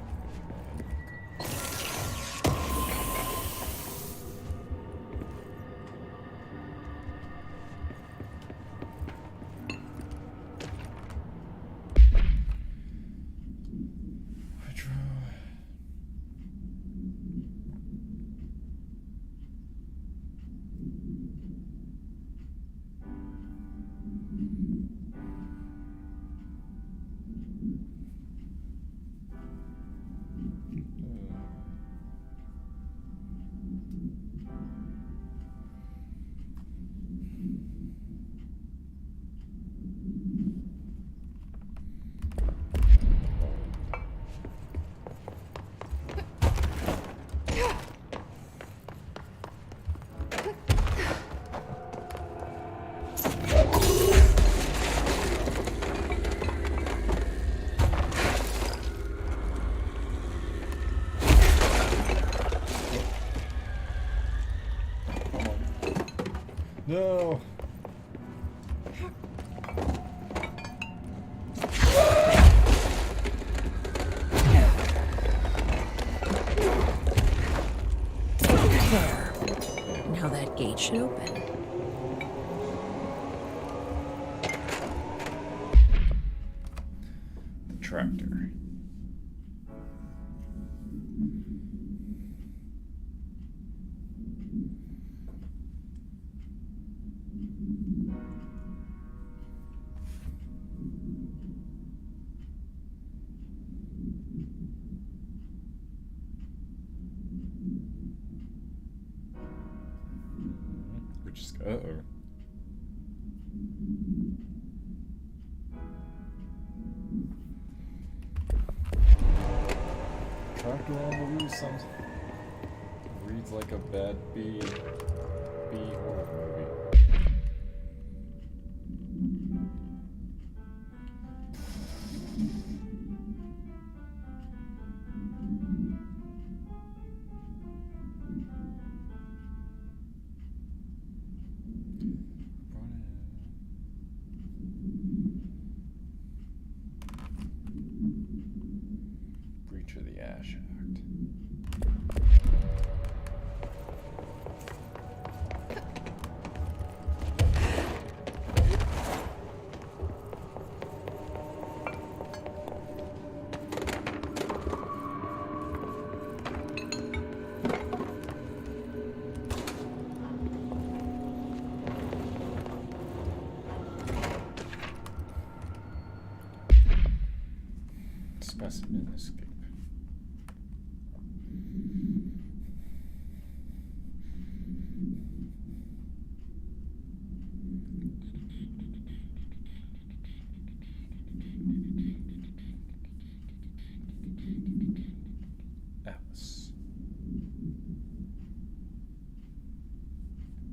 No. There. Now that gate should open. The tractor. Uh-oh. Tractor on the loose. Reads like a bad B horror movie. Breach of the Ash Act.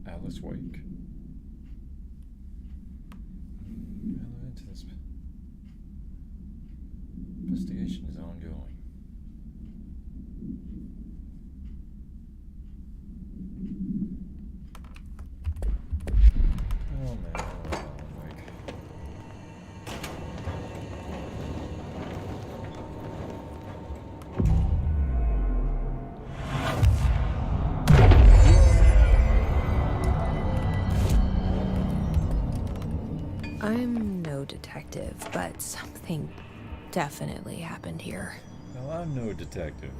Alice Wake. Hello, into this. Investigation is ongoing. Oh man, like. I'm no detective, but something definitely happened here. Well, I'm no detective.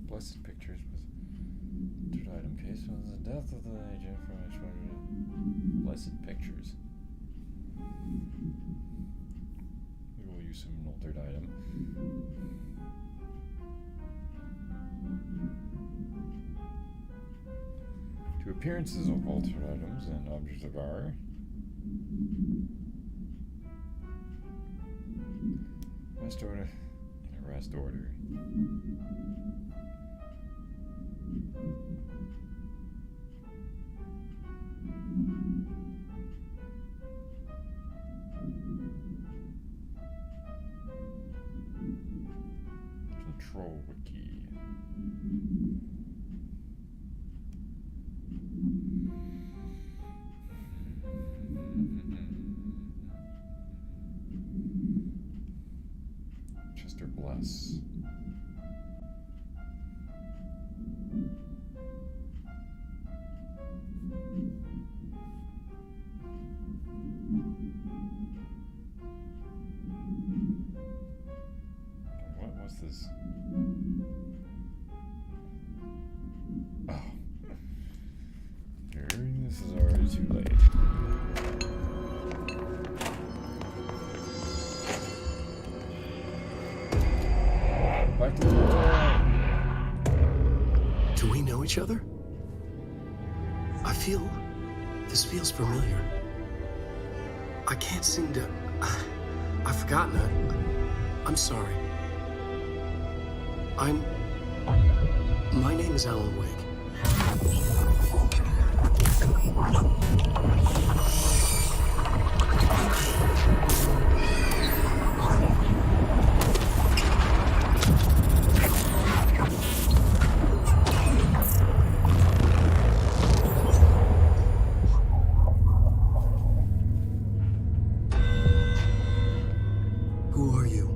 Blessed pictures with third item case was the death of the agent from Blessed pictures. We will use some altered item. Two appearances of altered items and objects of R. Rest order and arrest order. Control wiki. Chester Bless. What was this? Oh. This is already too late. Back to the hotel. Do we know each other? This feels familiar. I can't seem to... I've forgotten it. I'm sorry. My name is Alan Wake. Who are you?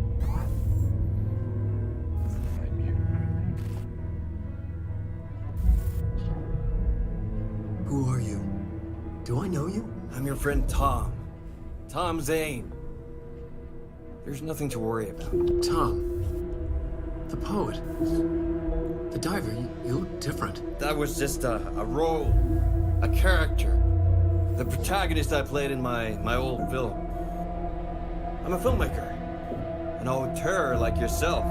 I'm you. Who are you? Do I know you? I'm your friend Tom. Tom Zane. There's nothing to worry about. Tom. The poet. The diver. You look different. That was just a role, a character. The protagonist I played in my old film. I'm a filmmaker. An auteur like yourself.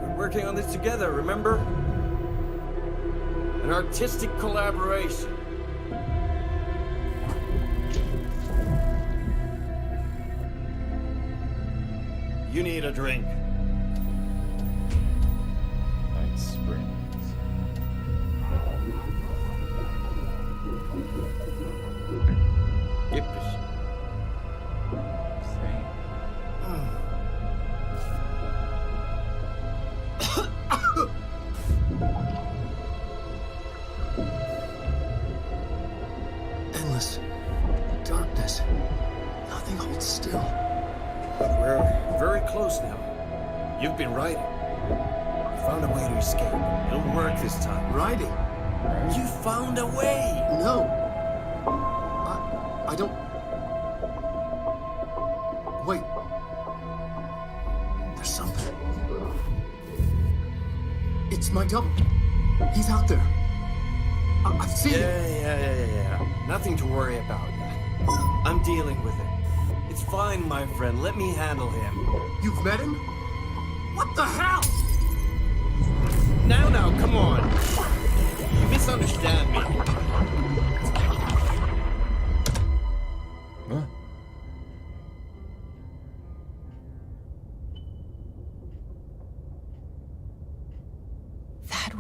We're working on this together, remember? An artistic collaboration. You need a drink. Night Springs. Yippish. Same. Endless. Darkness. Nothing holds still. We're very close now. You've been writing. You found a way to escape. It'll work this time. Riding. You found a way! No. I don't... Wait. There's something. It's my double. He's out there. I've seen him. Yeah. Nothing to worry about. I'm dealing with it. It's fine, my friend. Let me handle him. You've met him? What the hell? Now, come on. You misunderstand me.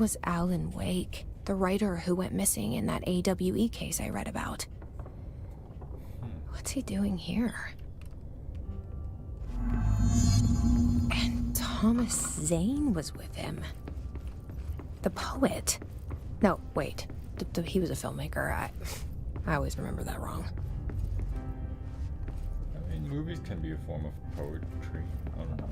was Alan Wake, the writer who went missing in that AWE case I read about. What's he doing here? And Thomas Zane was with him. The poet. No, wait. He was a filmmaker. I always remember that wrong. I mean, movies can be a form of poetry. I don't know.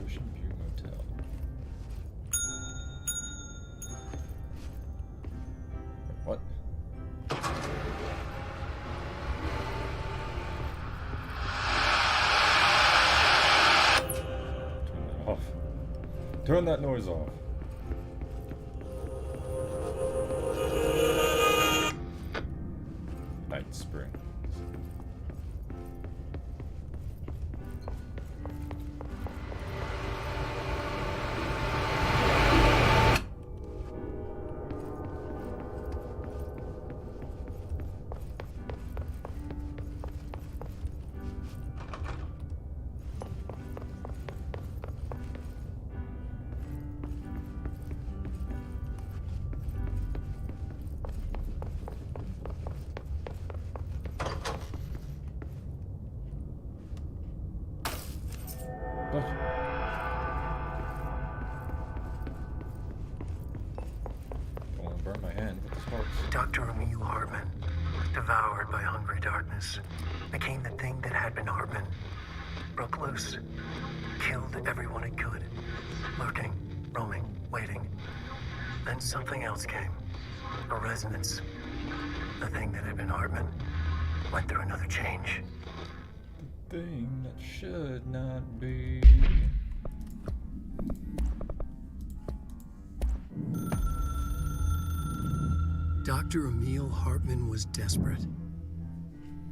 Ocean View Motel. What? Turn that noise off. Night Springs. Don't want to burn my hand with the sparks. Dr. Emil Hartman, devoured by hungry darkness, became the thing that had been Hartman. Broke loose, killed everyone it could, lurking, roaming, waiting. Then something else came, a resonance. The thing that had been Hartman went through another change. The thing that should not be. Dr. Emil Hartman was desperate.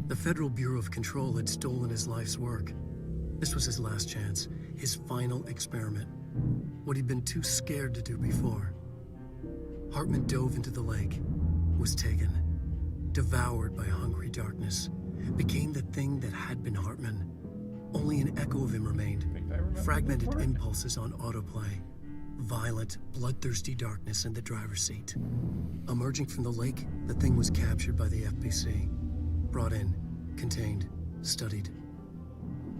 The Federal Bureau of Control had stolen his life's work. This was his last chance, his final experiment. What he'd been too scared to do before. Hartman dove into the lake, was taken, devoured by hungry darkness, became the thing that had been Hartman. Only an echo of him remained, fragmented impulses on autoplay. Violent, bloodthirsty darkness in the driver's seat. Emerging from the lake, the thing was captured by the FBC. Brought in, contained, studied.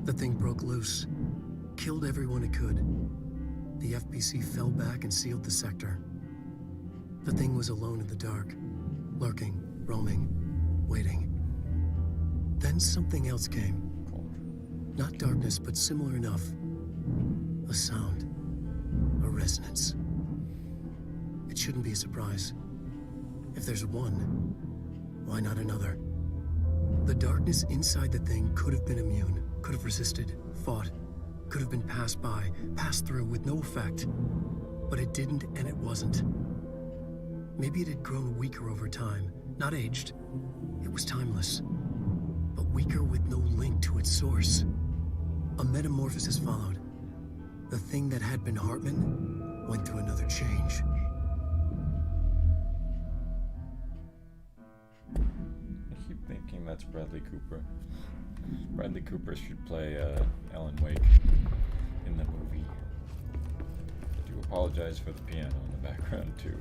The thing broke loose, killed everyone it could. The FBC fell back and sealed the sector. The thing was alone in the dark, lurking, roaming, waiting. Then something else came. Not darkness, but similar enough. A sound. A resonance. It shouldn't be a surprise. If there's one, why not another? The darkness inside the thing could have been immune, could have resisted, fought, could have been passed by, passed through with no effect. But it didn't, and it wasn't. Maybe it had grown weaker over time, not aged. It was timeless, but weaker with no link to its source. A metamorphosis followed. The thing that had been Hartman went through another change. I keep thinking that's Bradley Cooper. Bradley Cooper should play Alan Wake in the movie. I do apologize for the piano in the background too.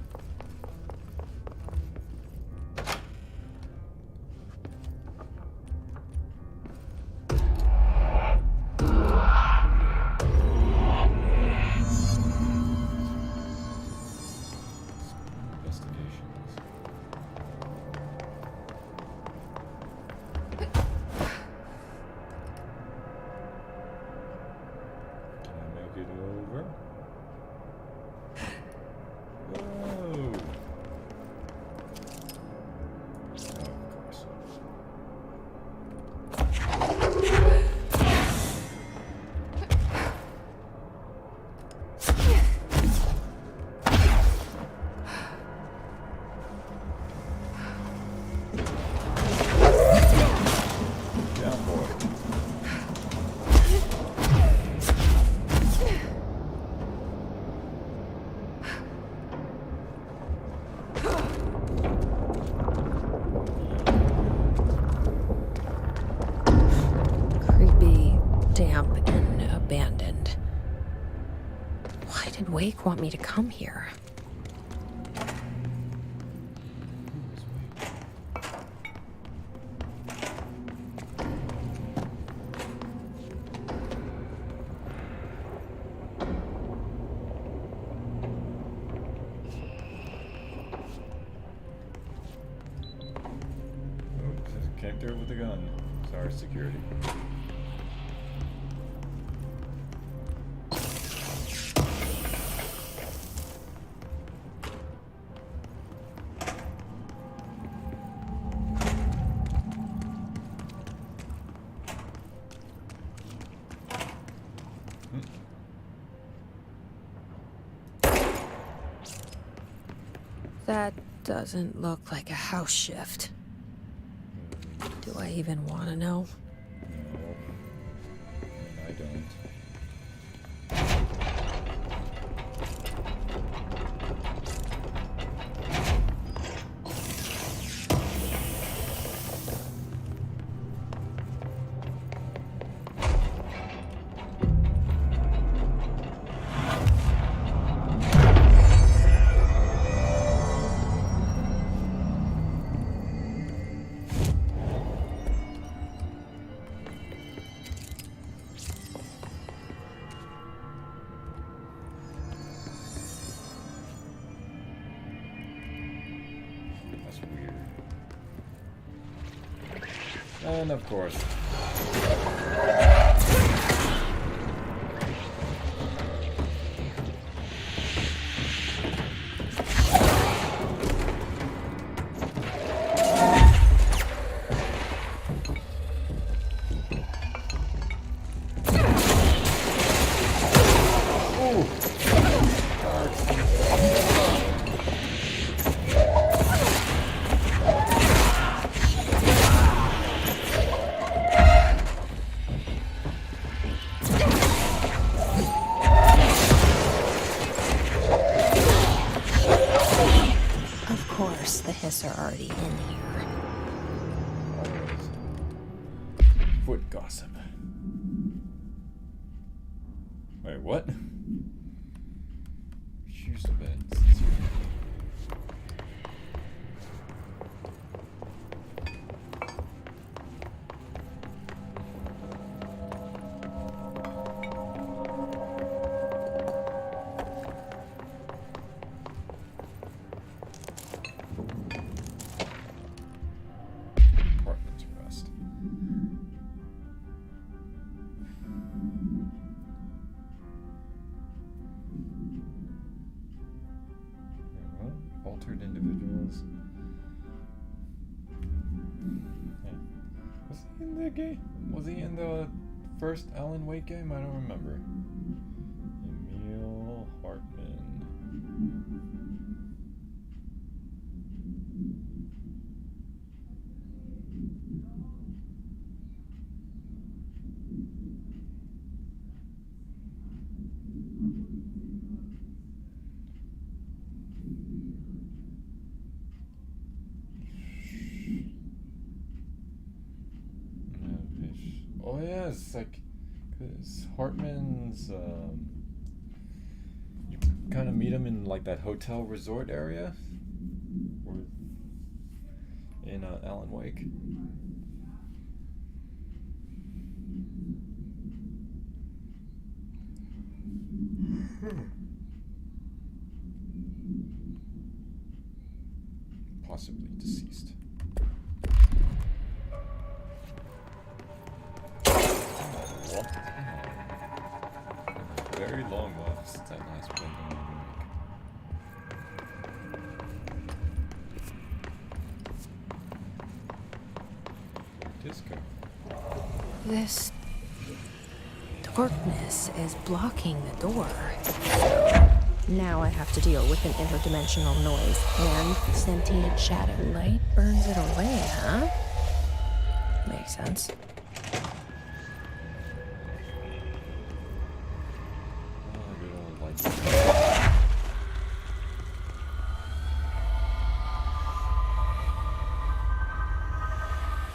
damp and abandoned. Why did Wake want me to come here? Came through with a gun. Sorry, security. That doesn't look like a house shift. Do I even want to know? No. I don't. And of course. The hiss are already in here. Always. Foot gossip. Wait, what? Choose the beds. Altered individuals. Was he in the game? Was he in the first Alan Wake game? I don't remember. Emil Hartman. Oh yeah, it's like, cause Hartman's, you kind of meet him in like that hotel resort area, or in Alan Wake. Possibly deceased. Very long while since that last building Disco. This darkness is blocking the door. Now I have to deal with an interdimensional noise and sentient shadow. Light burns it away, huh? Makes sense.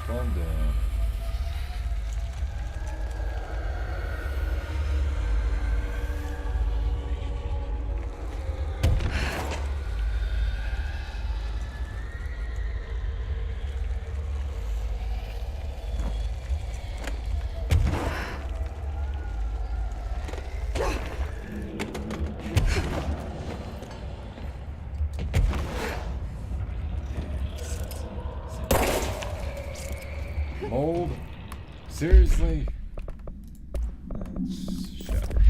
Calm down. Seriously? Let's shatter.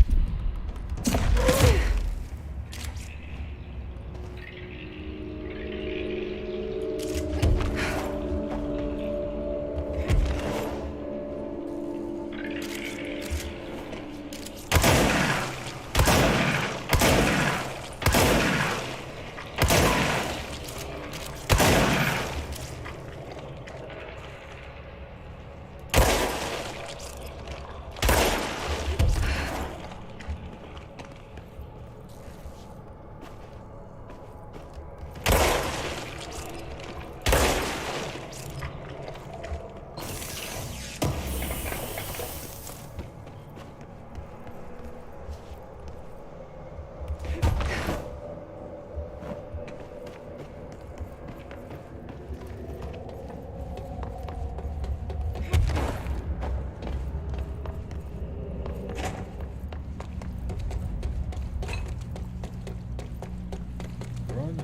Run.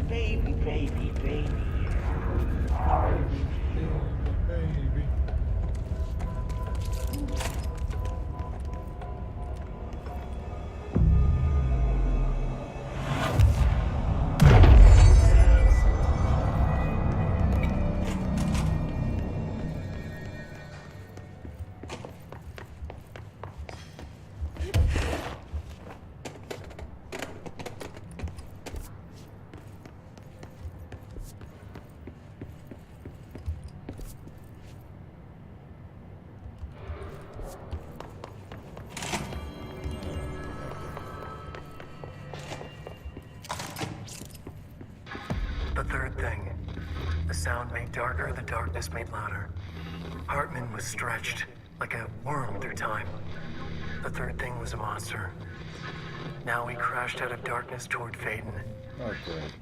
Baby, baby, baby. Baby. The third thing. The sound made darker, the darkness made louder. Hartman was stretched, like a worm through time. The third thing was a monster. Now he crashed out of darkness toward Phaeton. Oh, great.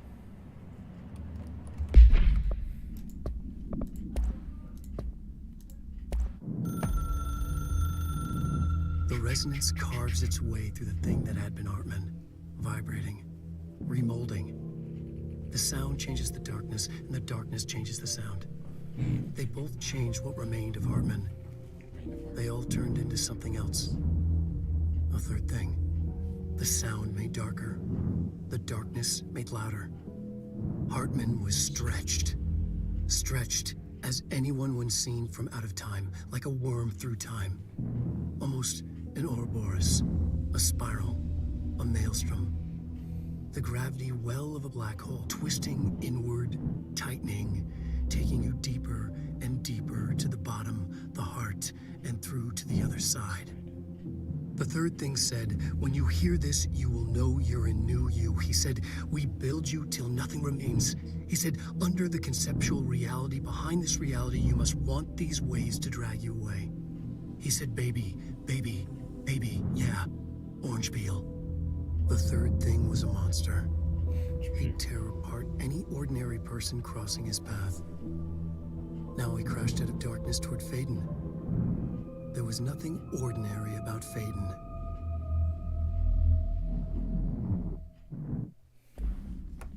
The resonance carves its way through the thing that had been Hartman, vibrating, remolding. The sound changes the darkness, and the darkness changes the sound. They both changed what remained of Hartman. They all turned into something else. A third thing. The sound made darker. The darkness made louder. Hartman was stretched. Stretched as anyone when seen from out of time, like a worm through time. Almost an Ouroboros, a spiral, a maelstrom. The gravity well of a black hole, twisting inward, tightening, taking you deeper and deeper to the bottom, the heart, and through to the other side. The third thing said, when you hear this, you will know you're a new you. He said, we build you till nothing remains. He said, under the conceptual reality, behind this reality, you must want these waves to drag you away. He said, baby, baby, baby, yeah, orange peel. The third thing was a monster. He'd tear apart any ordinary person crossing his path. Now he crashed out of darkness toward Phaeton. There was nothing ordinary about Phaeton.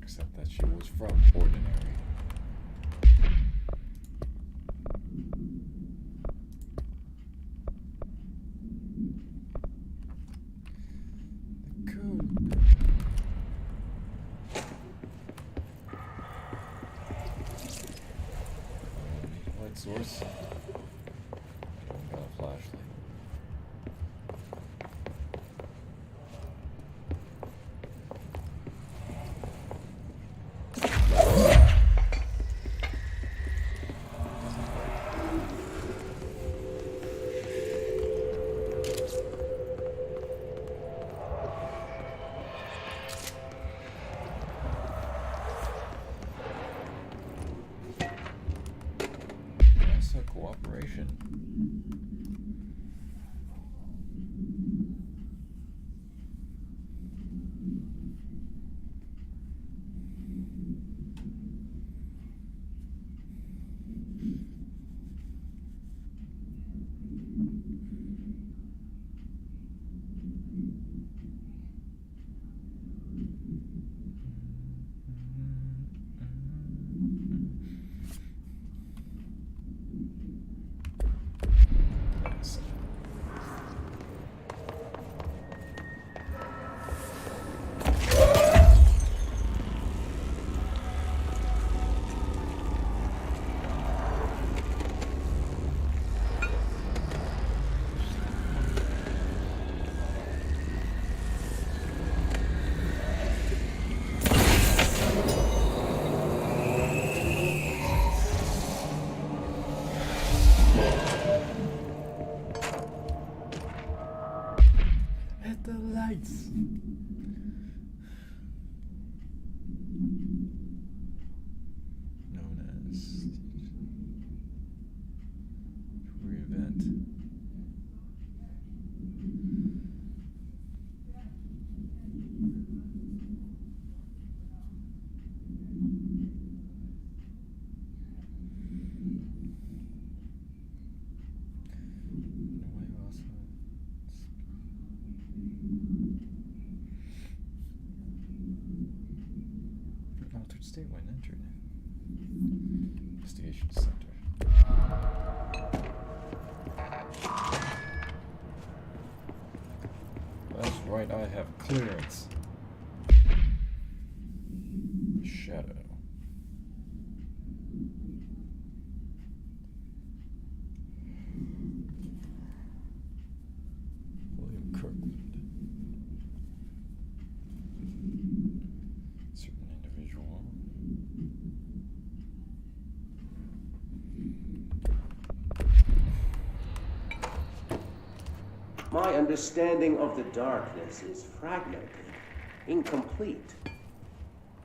Except that she was from ordinary. The code. Light source. Got a flashlight. NASA cooperation. Altered state when entered. Investigation center. That's right, I have clearance. Shadow. William Kirkland. Certain individual. My understanding of the darkness is fragmented, incomplete.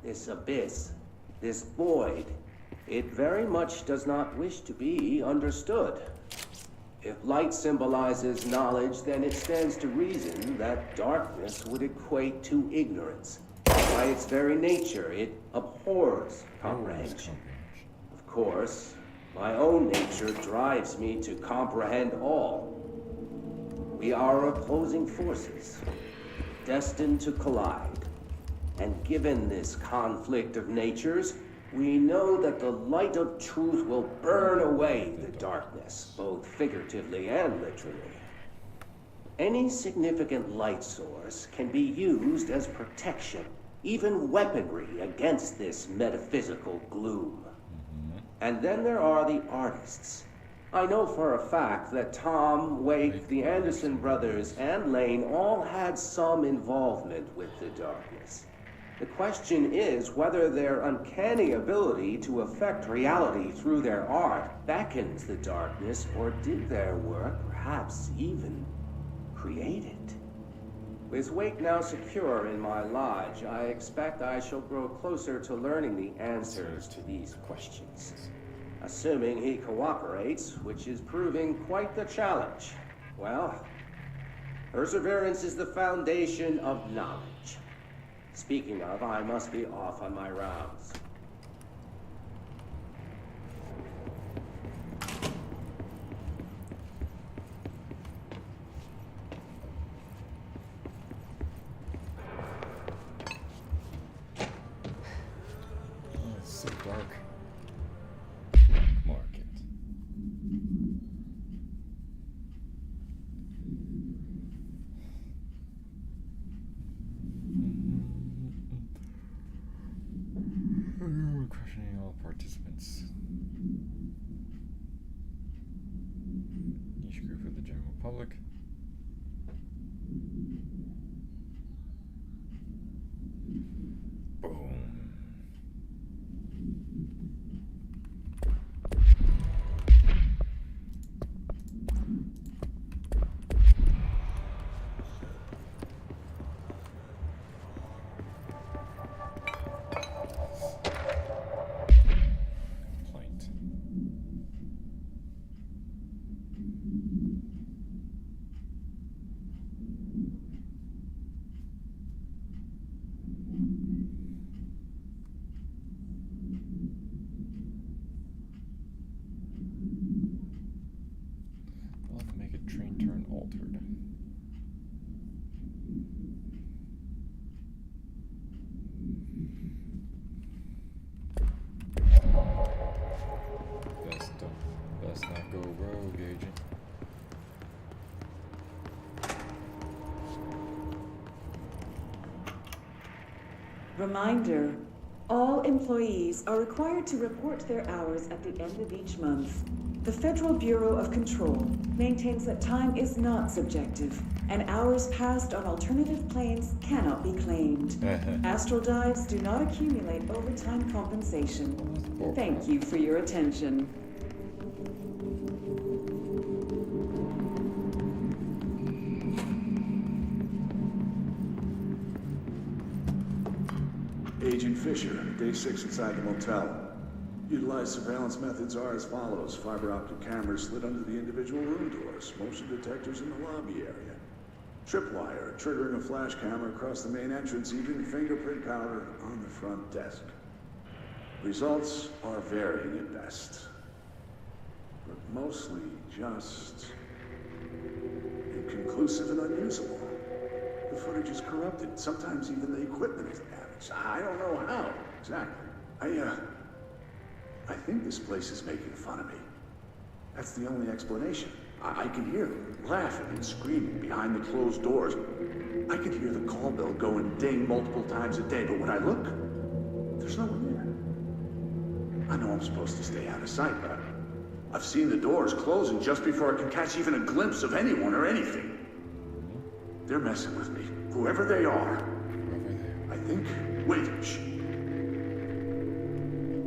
This abyss, this void, it very much does not wish to be understood. If light symbolizes knowledge, then it stands to reason that darkness would equate to ignorance. By its very nature, it abhors comprehension. Of course, my own nature drives me to comprehend all. We are opposing forces, destined to collide. And given this conflict of natures, we know that the light of truth will burn away the darkness, both figuratively and literally. Any significant light source can be used as protection, even weaponry against this metaphysical gloom. And then there are the artists. I know for a fact that Tom, Wake, the Anderson brothers, and Lane all had some involvement with the darkness. The question is whether their uncanny ability to affect reality through their art beckons the darkness, or did their work perhaps even create it? With Wake now secure in my lodge, I expect I shall grow closer to learning the answers to these questions. Assuming he cooperates, which is proving quite the challenge. Well, perseverance is the foundation of knowledge. Speaking of, I must be off on my rounds. Oh, it's so dark. Black market. Questioning all participants. Niche group of the general public. Boom. Complaint. I'll have to make a train turn altered. Best not go rogue, agent. Reminder, all employees are required to report their hours at the end of each month. The Federal Bureau of Control maintains that time is not subjective, and hours passed on alternative planes cannot be claimed. Astral dives do not accumulate overtime compensation. Thank you for your attention. Agent Fisher, day 6 inside the motel. Utilized surveillance methods are as follows. Fiber optic cameras slid under the individual room doors. Motion detectors in the lobby area. Tripwire, triggering a flash camera across the main entrance, even fingerprint powder on the front desk. Results are varying at best, but mostly just inconclusive and unusable. The footage is corrupted. Sometimes even the equipment is damaged. I don't know how exactly. I think this place is making fun of me. That's the only explanation. I can hear them laughing and screaming behind the closed doors. I can hear the call bell go and ding multiple times a day, but when I look, there's no one there. I know I'm supposed to stay out of sight, but I've seen the doors closing just before I can catch even a glimpse of anyone or anything. They're messing with me, whoever they are. I think... Wait, shh.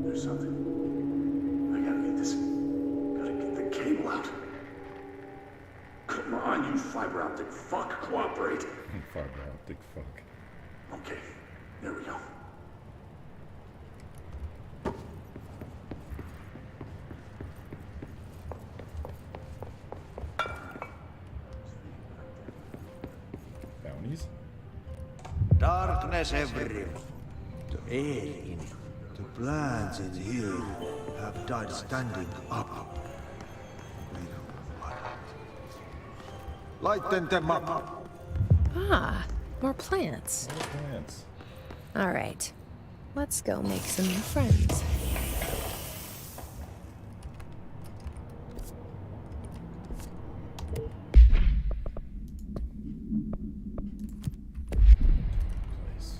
There's something. I gotta get this... Gotta get the cable out. Come on, you fiber optic fuck, cooperate. Fiber optic fuck. Okay, there we go. Bounties? Darkness everywhere. The air in it. The plants in here have died standing up. Lighten them up. Ah, more plants. More plants. All right, let's go make some new friends. Place.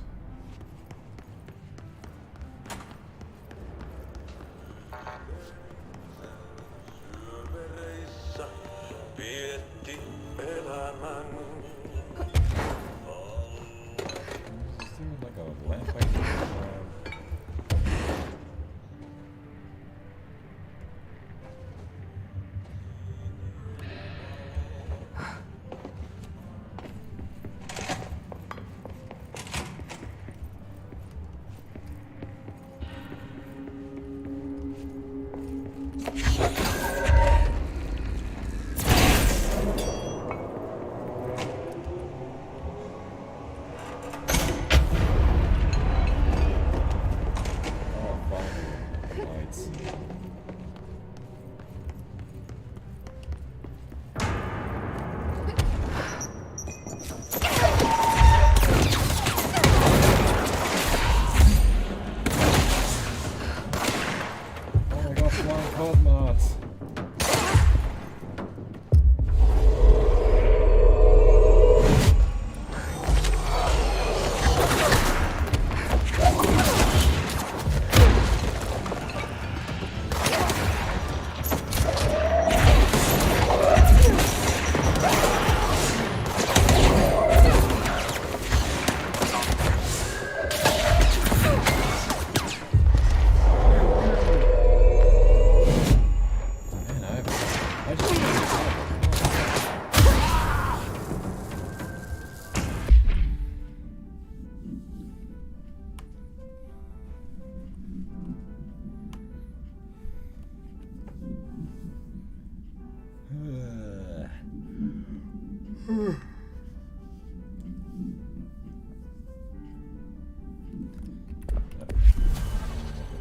Is there like a lamp I can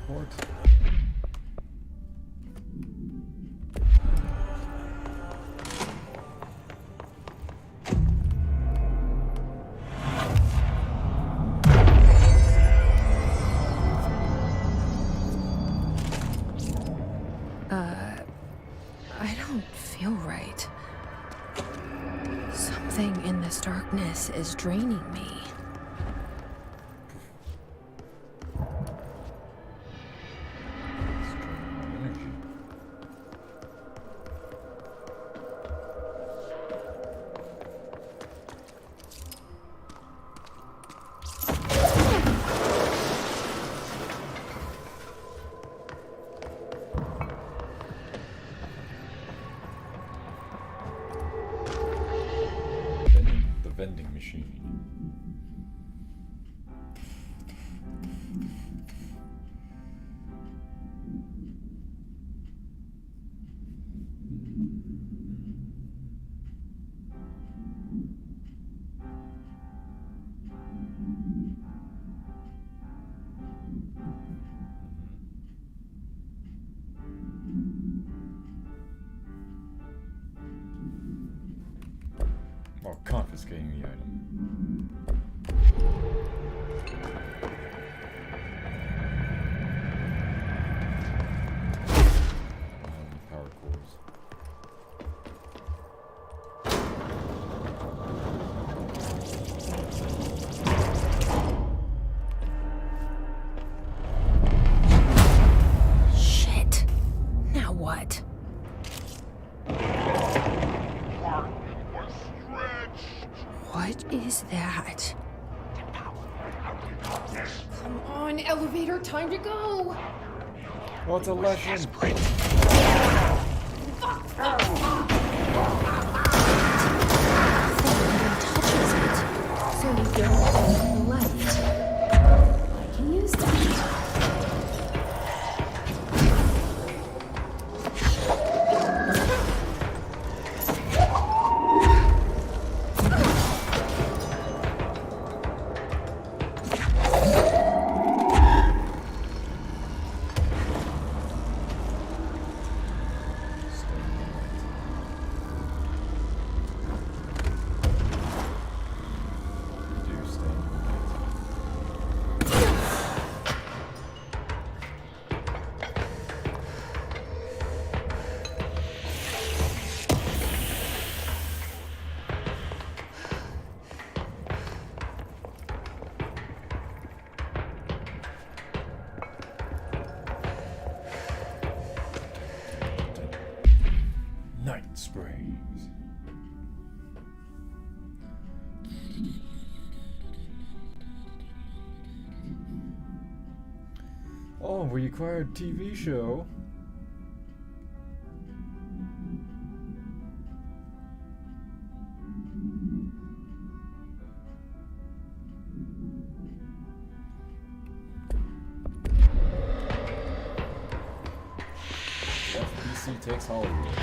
Report. I don't feel right. Something in this darkness is draining me. The vending machine. Or confiscating the item. Power cores. Shit. Now what? What is that? Come on, elevator, time to go. Well, it's a lesson. Touches it, so you don't hold the light. I can use that. Night sprays. Oh, we acquired TV show. FBC takes Hollywood.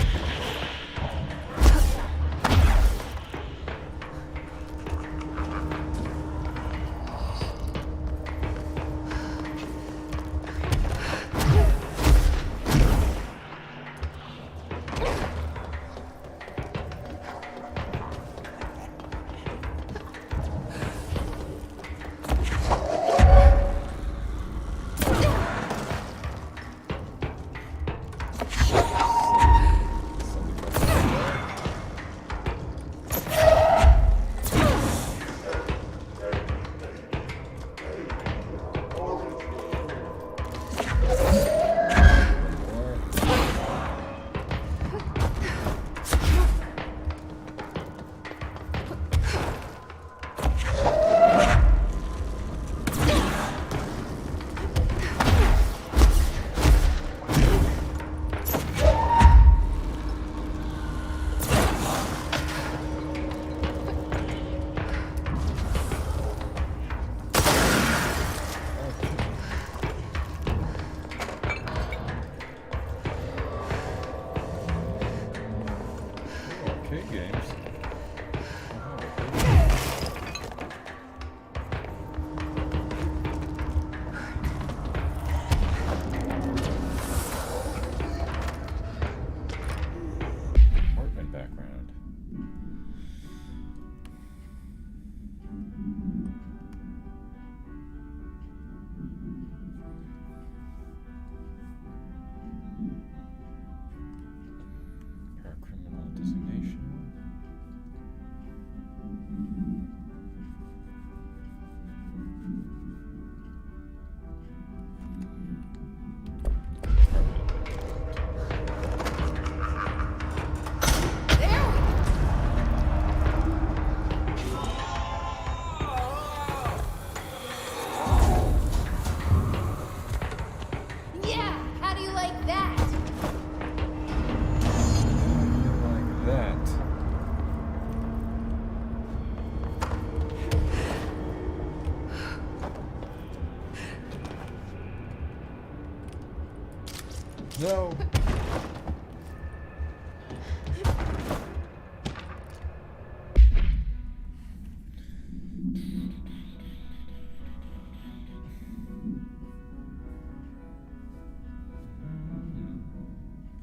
No.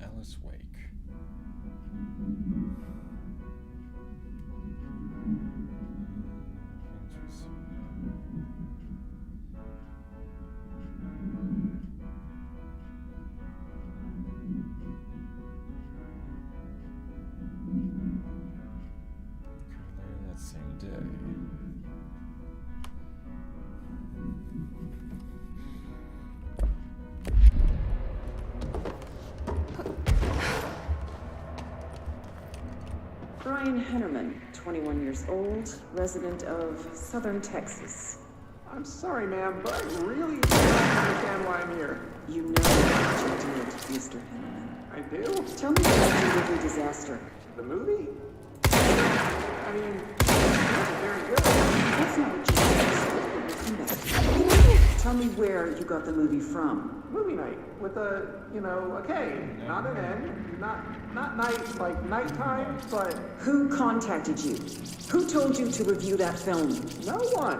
Alice Wake. Brian Hennerman, 21 years old, resident of southern Texas. I'm sorry, ma'am, but I really don't understand why I'm here. You know what you did, Mr. Hennerman. I do? Tell me about the delivery disaster. The movie? I mean, it wasn't very good. That's not what you said. Come back. Tell me where you got the movie from. Movie night with a, a K, not an N, not night like nighttime, but Who contacted you? Who told you to review that film? no one.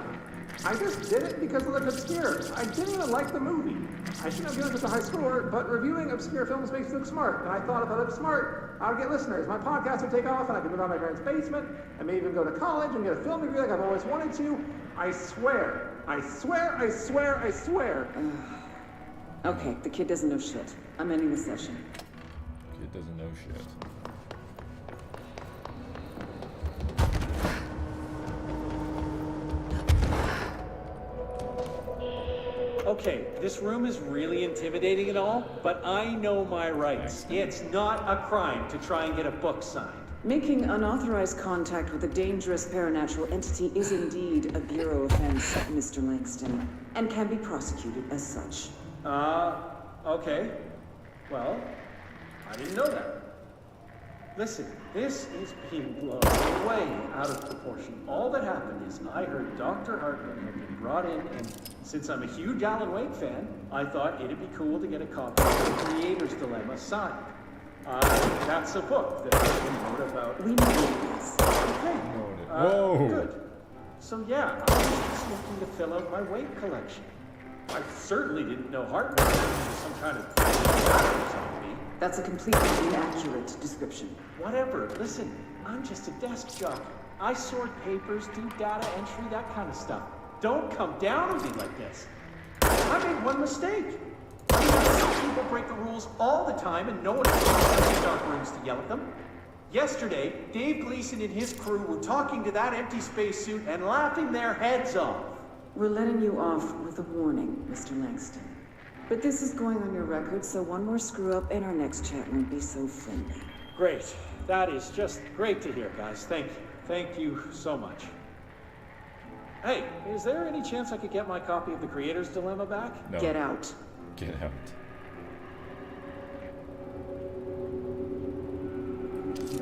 I just did it because it looked obscure. I didn't even like the movie. I shouldn't have given it a high score, but reviewing obscure films makes you look smart. And I thought if I looked smart, I would get listeners. My podcast would take off, and I could move out of my parents' basement, and maybe even go to college and get a film degree like I've always wanted to. I swear. I swear, I swear, I swear. Okay, the kid doesn't know shit. I'm ending the session. Kid doesn't know shit. Okay, this room is really intimidating and all, but I know my rights. It's not a crime to try and get a book signed. Making unauthorized contact with a dangerous paranatural entity is indeed a Bureau offense, Mr. Langston, and can be prosecuted as such. Okay. Well, I didn't know that. Listen, this is being blown way out of proportion. All that happened is I heard Dr. Hartman had been brought in, and since I'm a huge Alan Wake fan, I thought it'd be cool to get a copy of The Creator's Dilemma signed. That's a book that I wrote about. We know this. Okay. Whoa. Good. So yeah, I was just looking to fill out my Wake collection. I certainly didn't know Hartman was some kind of something. That's a completely inaccurate description. Whatever. Listen, I'm just a desk jockey. I sort papers, do data entry, that kind of stuff. Don't come down on me like this. I made one mistake. I mean, some people break the rules all the time and no one comes in dark rooms to yell at them. Yesterday, Dave Gleason and his crew were talking to that empty spacesuit and laughing their heads off. We're letting you off with a warning, Mr. Langston. But this is going on your record, so one more screw-up and our next chat won't be so friendly. Great. That is just great to hear, guys. Thank you. Thank you so much. Hey, is there any chance I could get my copy of The Creator's Dilemma back? No. Get out. Get out.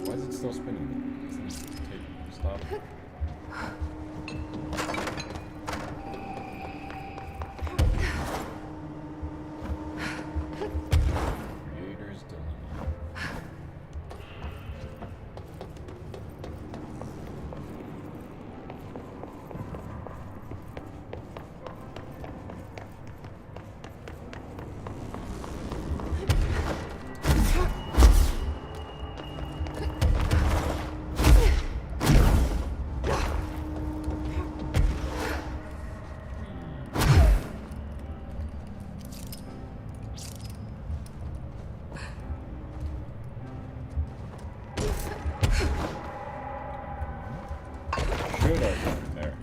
Why is it still spinning? Doesn't it take stop? Creator's Dilemma. Should have done there.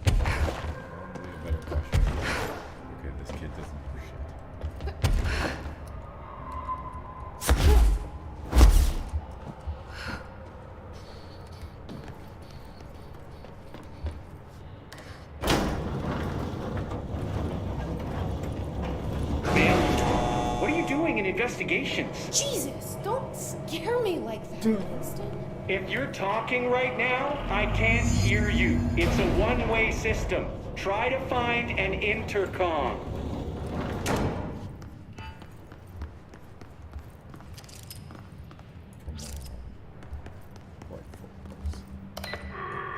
Probably a better question. Okay, this kid doesn't know shit. Ma'am, what are you doing in investigations? Jesus, don't scare me like that, Langston. If you're talking right now, I can't hear you. It's a one-way system. Try to find an intercom.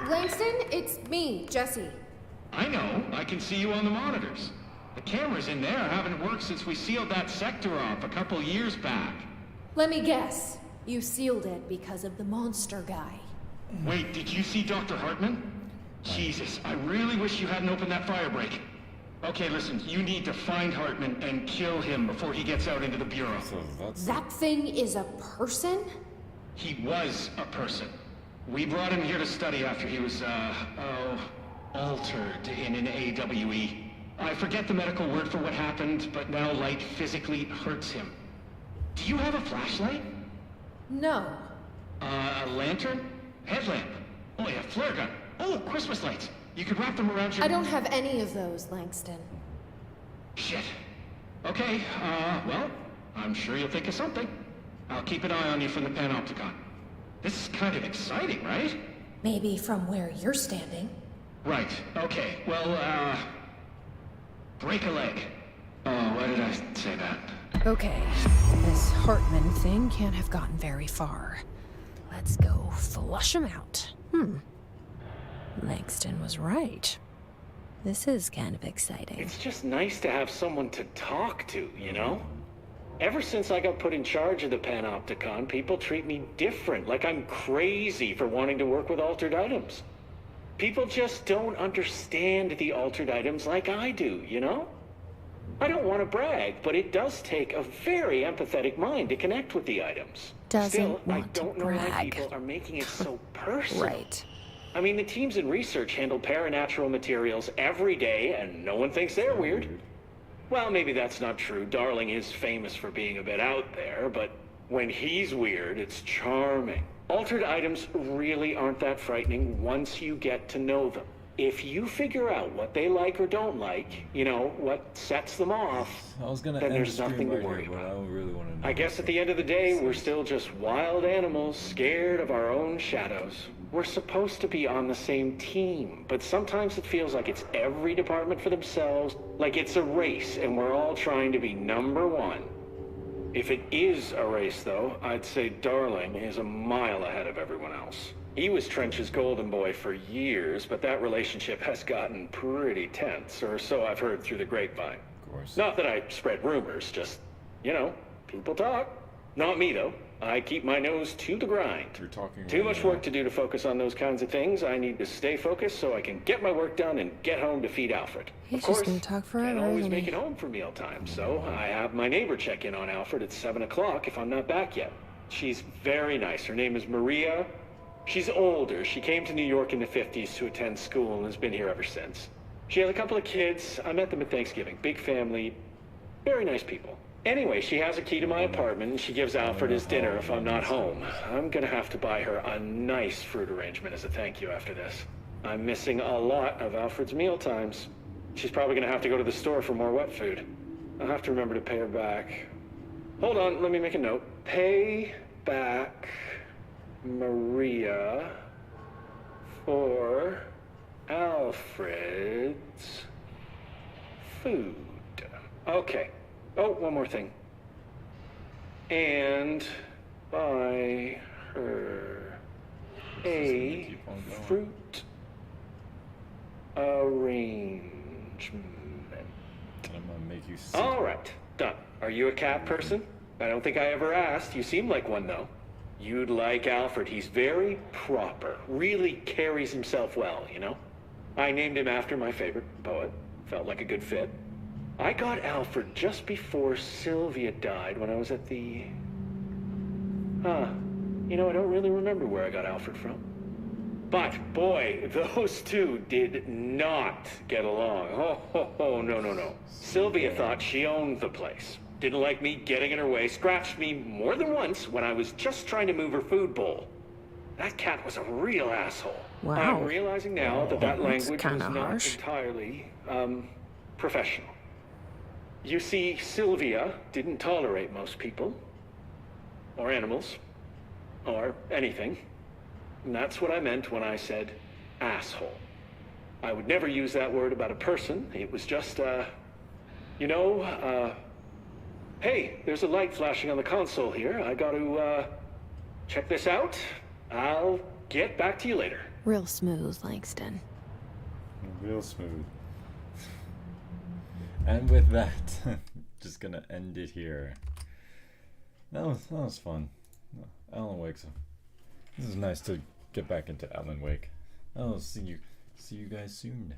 Langston, it's me, Jesse. I know. I can see you on the monitors. The cameras in there haven't worked since we sealed that sector off a couple years back. Let me guess. You sealed it because of the monster guy. Wait, did you see Dr. Hartman? Jesus, I really wish you hadn't opened that fire break. Okay, listen, you need to find Hartman and kill him before he gets out into the Bureau. That thing is a person? He was a person. We brought him here to study after he was, altered in an AWE. I forget the medical word for what happened, but now light physically hurts him. Do you have a flashlight? No. A lantern? Headlamp. Oh, yeah, flare gun. Oh, Christmas lights. You could wrap them around your... I don't have any of those, Langston. Shit. Okay, well, I'm sure you'll think of something. I'll keep an eye on you from the panopticon. This is kind of exciting, right? Maybe from where you're standing. Right, okay. Well, break a leg. Oh, why did I say that? Okay, this Hartman thing can't have gotten very far. Let's go flush him out. Langston was right. This is kind of exciting. It's just nice to have someone to talk to, you know? Ever since I got put in charge of the Panopticon, people treat me different, like I'm crazy for wanting to work with altered items. People just don't understand the altered items like I do, you know? I don't want to brag, but it does take a very empathetic mind to connect with the items. Still, I don't know why people are making it so personal. Right. I mean, the teams in research handle paranatural materials every day, and no one thinks they're weird. Well, maybe that's not true. Darling is famous for being a bit out there, but when he's weird, it's charming. Altered items really aren't that frightening once you get to know them. If you figure out what they like or don't like, you know, what sets them off, then there's nothing to worry about. I don't really want to know. I guess at the end of the day, we're still just wild animals scared of our own shadows. We're supposed to be on the same team, but sometimes it feels like it's every department for themselves, like it's a race and we're all trying to be number one. If it is a race, though, I'd say Darling is a mile ahead of everyone else. He was Trench's golden boy for years, but that relationship has gotten pretty tense, or so I've heard through the grapevine. Of course. Not that I spread rumors, just, you know, people talk. Not me, though. I keep my nose to the grind. You're talking Too much work to do to focus on those kinds of things. I need to stay focused so I can get my work done and get home to feed Alfred. He's of course, just gonna talk forever, can't always isn't make he? it home for mealtime, so I have my neighbor check in on Alfred at 7 o'clock if I'm not back yet. She's very nice. Her name is Maria. She's older. She came to New York in the 50s to attend school and has been here ever since. She has a couple of kids. I met them at Thanksgiving. Big family. Very nice people. Anyway, she has a key to my apartment and she gives Alfred his dinner if I'm not home. I'm gonna have to buy her a nice fruit arrangement as a thank you after this. I'm missing a lot of Alfred's meal times. She's probably gonna have to go to the store for more wet food. I'll have to remember to pay her back. Hold on, let me make a note. Pay back Maria for Alfred's food. Okay. Oh, one more thing. And buy her a fruit arrangement. I'm gonna make you sick. All right, done. Are you a cat person? I don't think I ever asked. You seem like one, though. You'd like Alfred. He's very proper. Really carries himself well, you know? I named him after my favorite poet. Felt like a good fit. I got Alfred just before Sylvia died when I was at the... You know, I don't really remember where I got Alfred from. But, boy, those two did not get along. Oh, no. Sylvia thought she owned the place. Didn't like me getting in her way, scratched me more than once when I was just trying to move her food bowl. That cat was a real asshole. Wow. I'm realizing now that That's language was kinda not harsh. entirely, professional. You see, Sylvia didn't tolerate most people, or animals, or anything. And that's what I meant when I said asshole. I would never use that word about a person. It was just, hey, there's a light flashing on the console here. I got to, check this out. I'll get back to you later. Real smooth, Langston. Real smooth. And with that, just gonna end it here. That was fun. Alan Wake's. This is nice to get back into Alan Wake. I'll see you guys soon.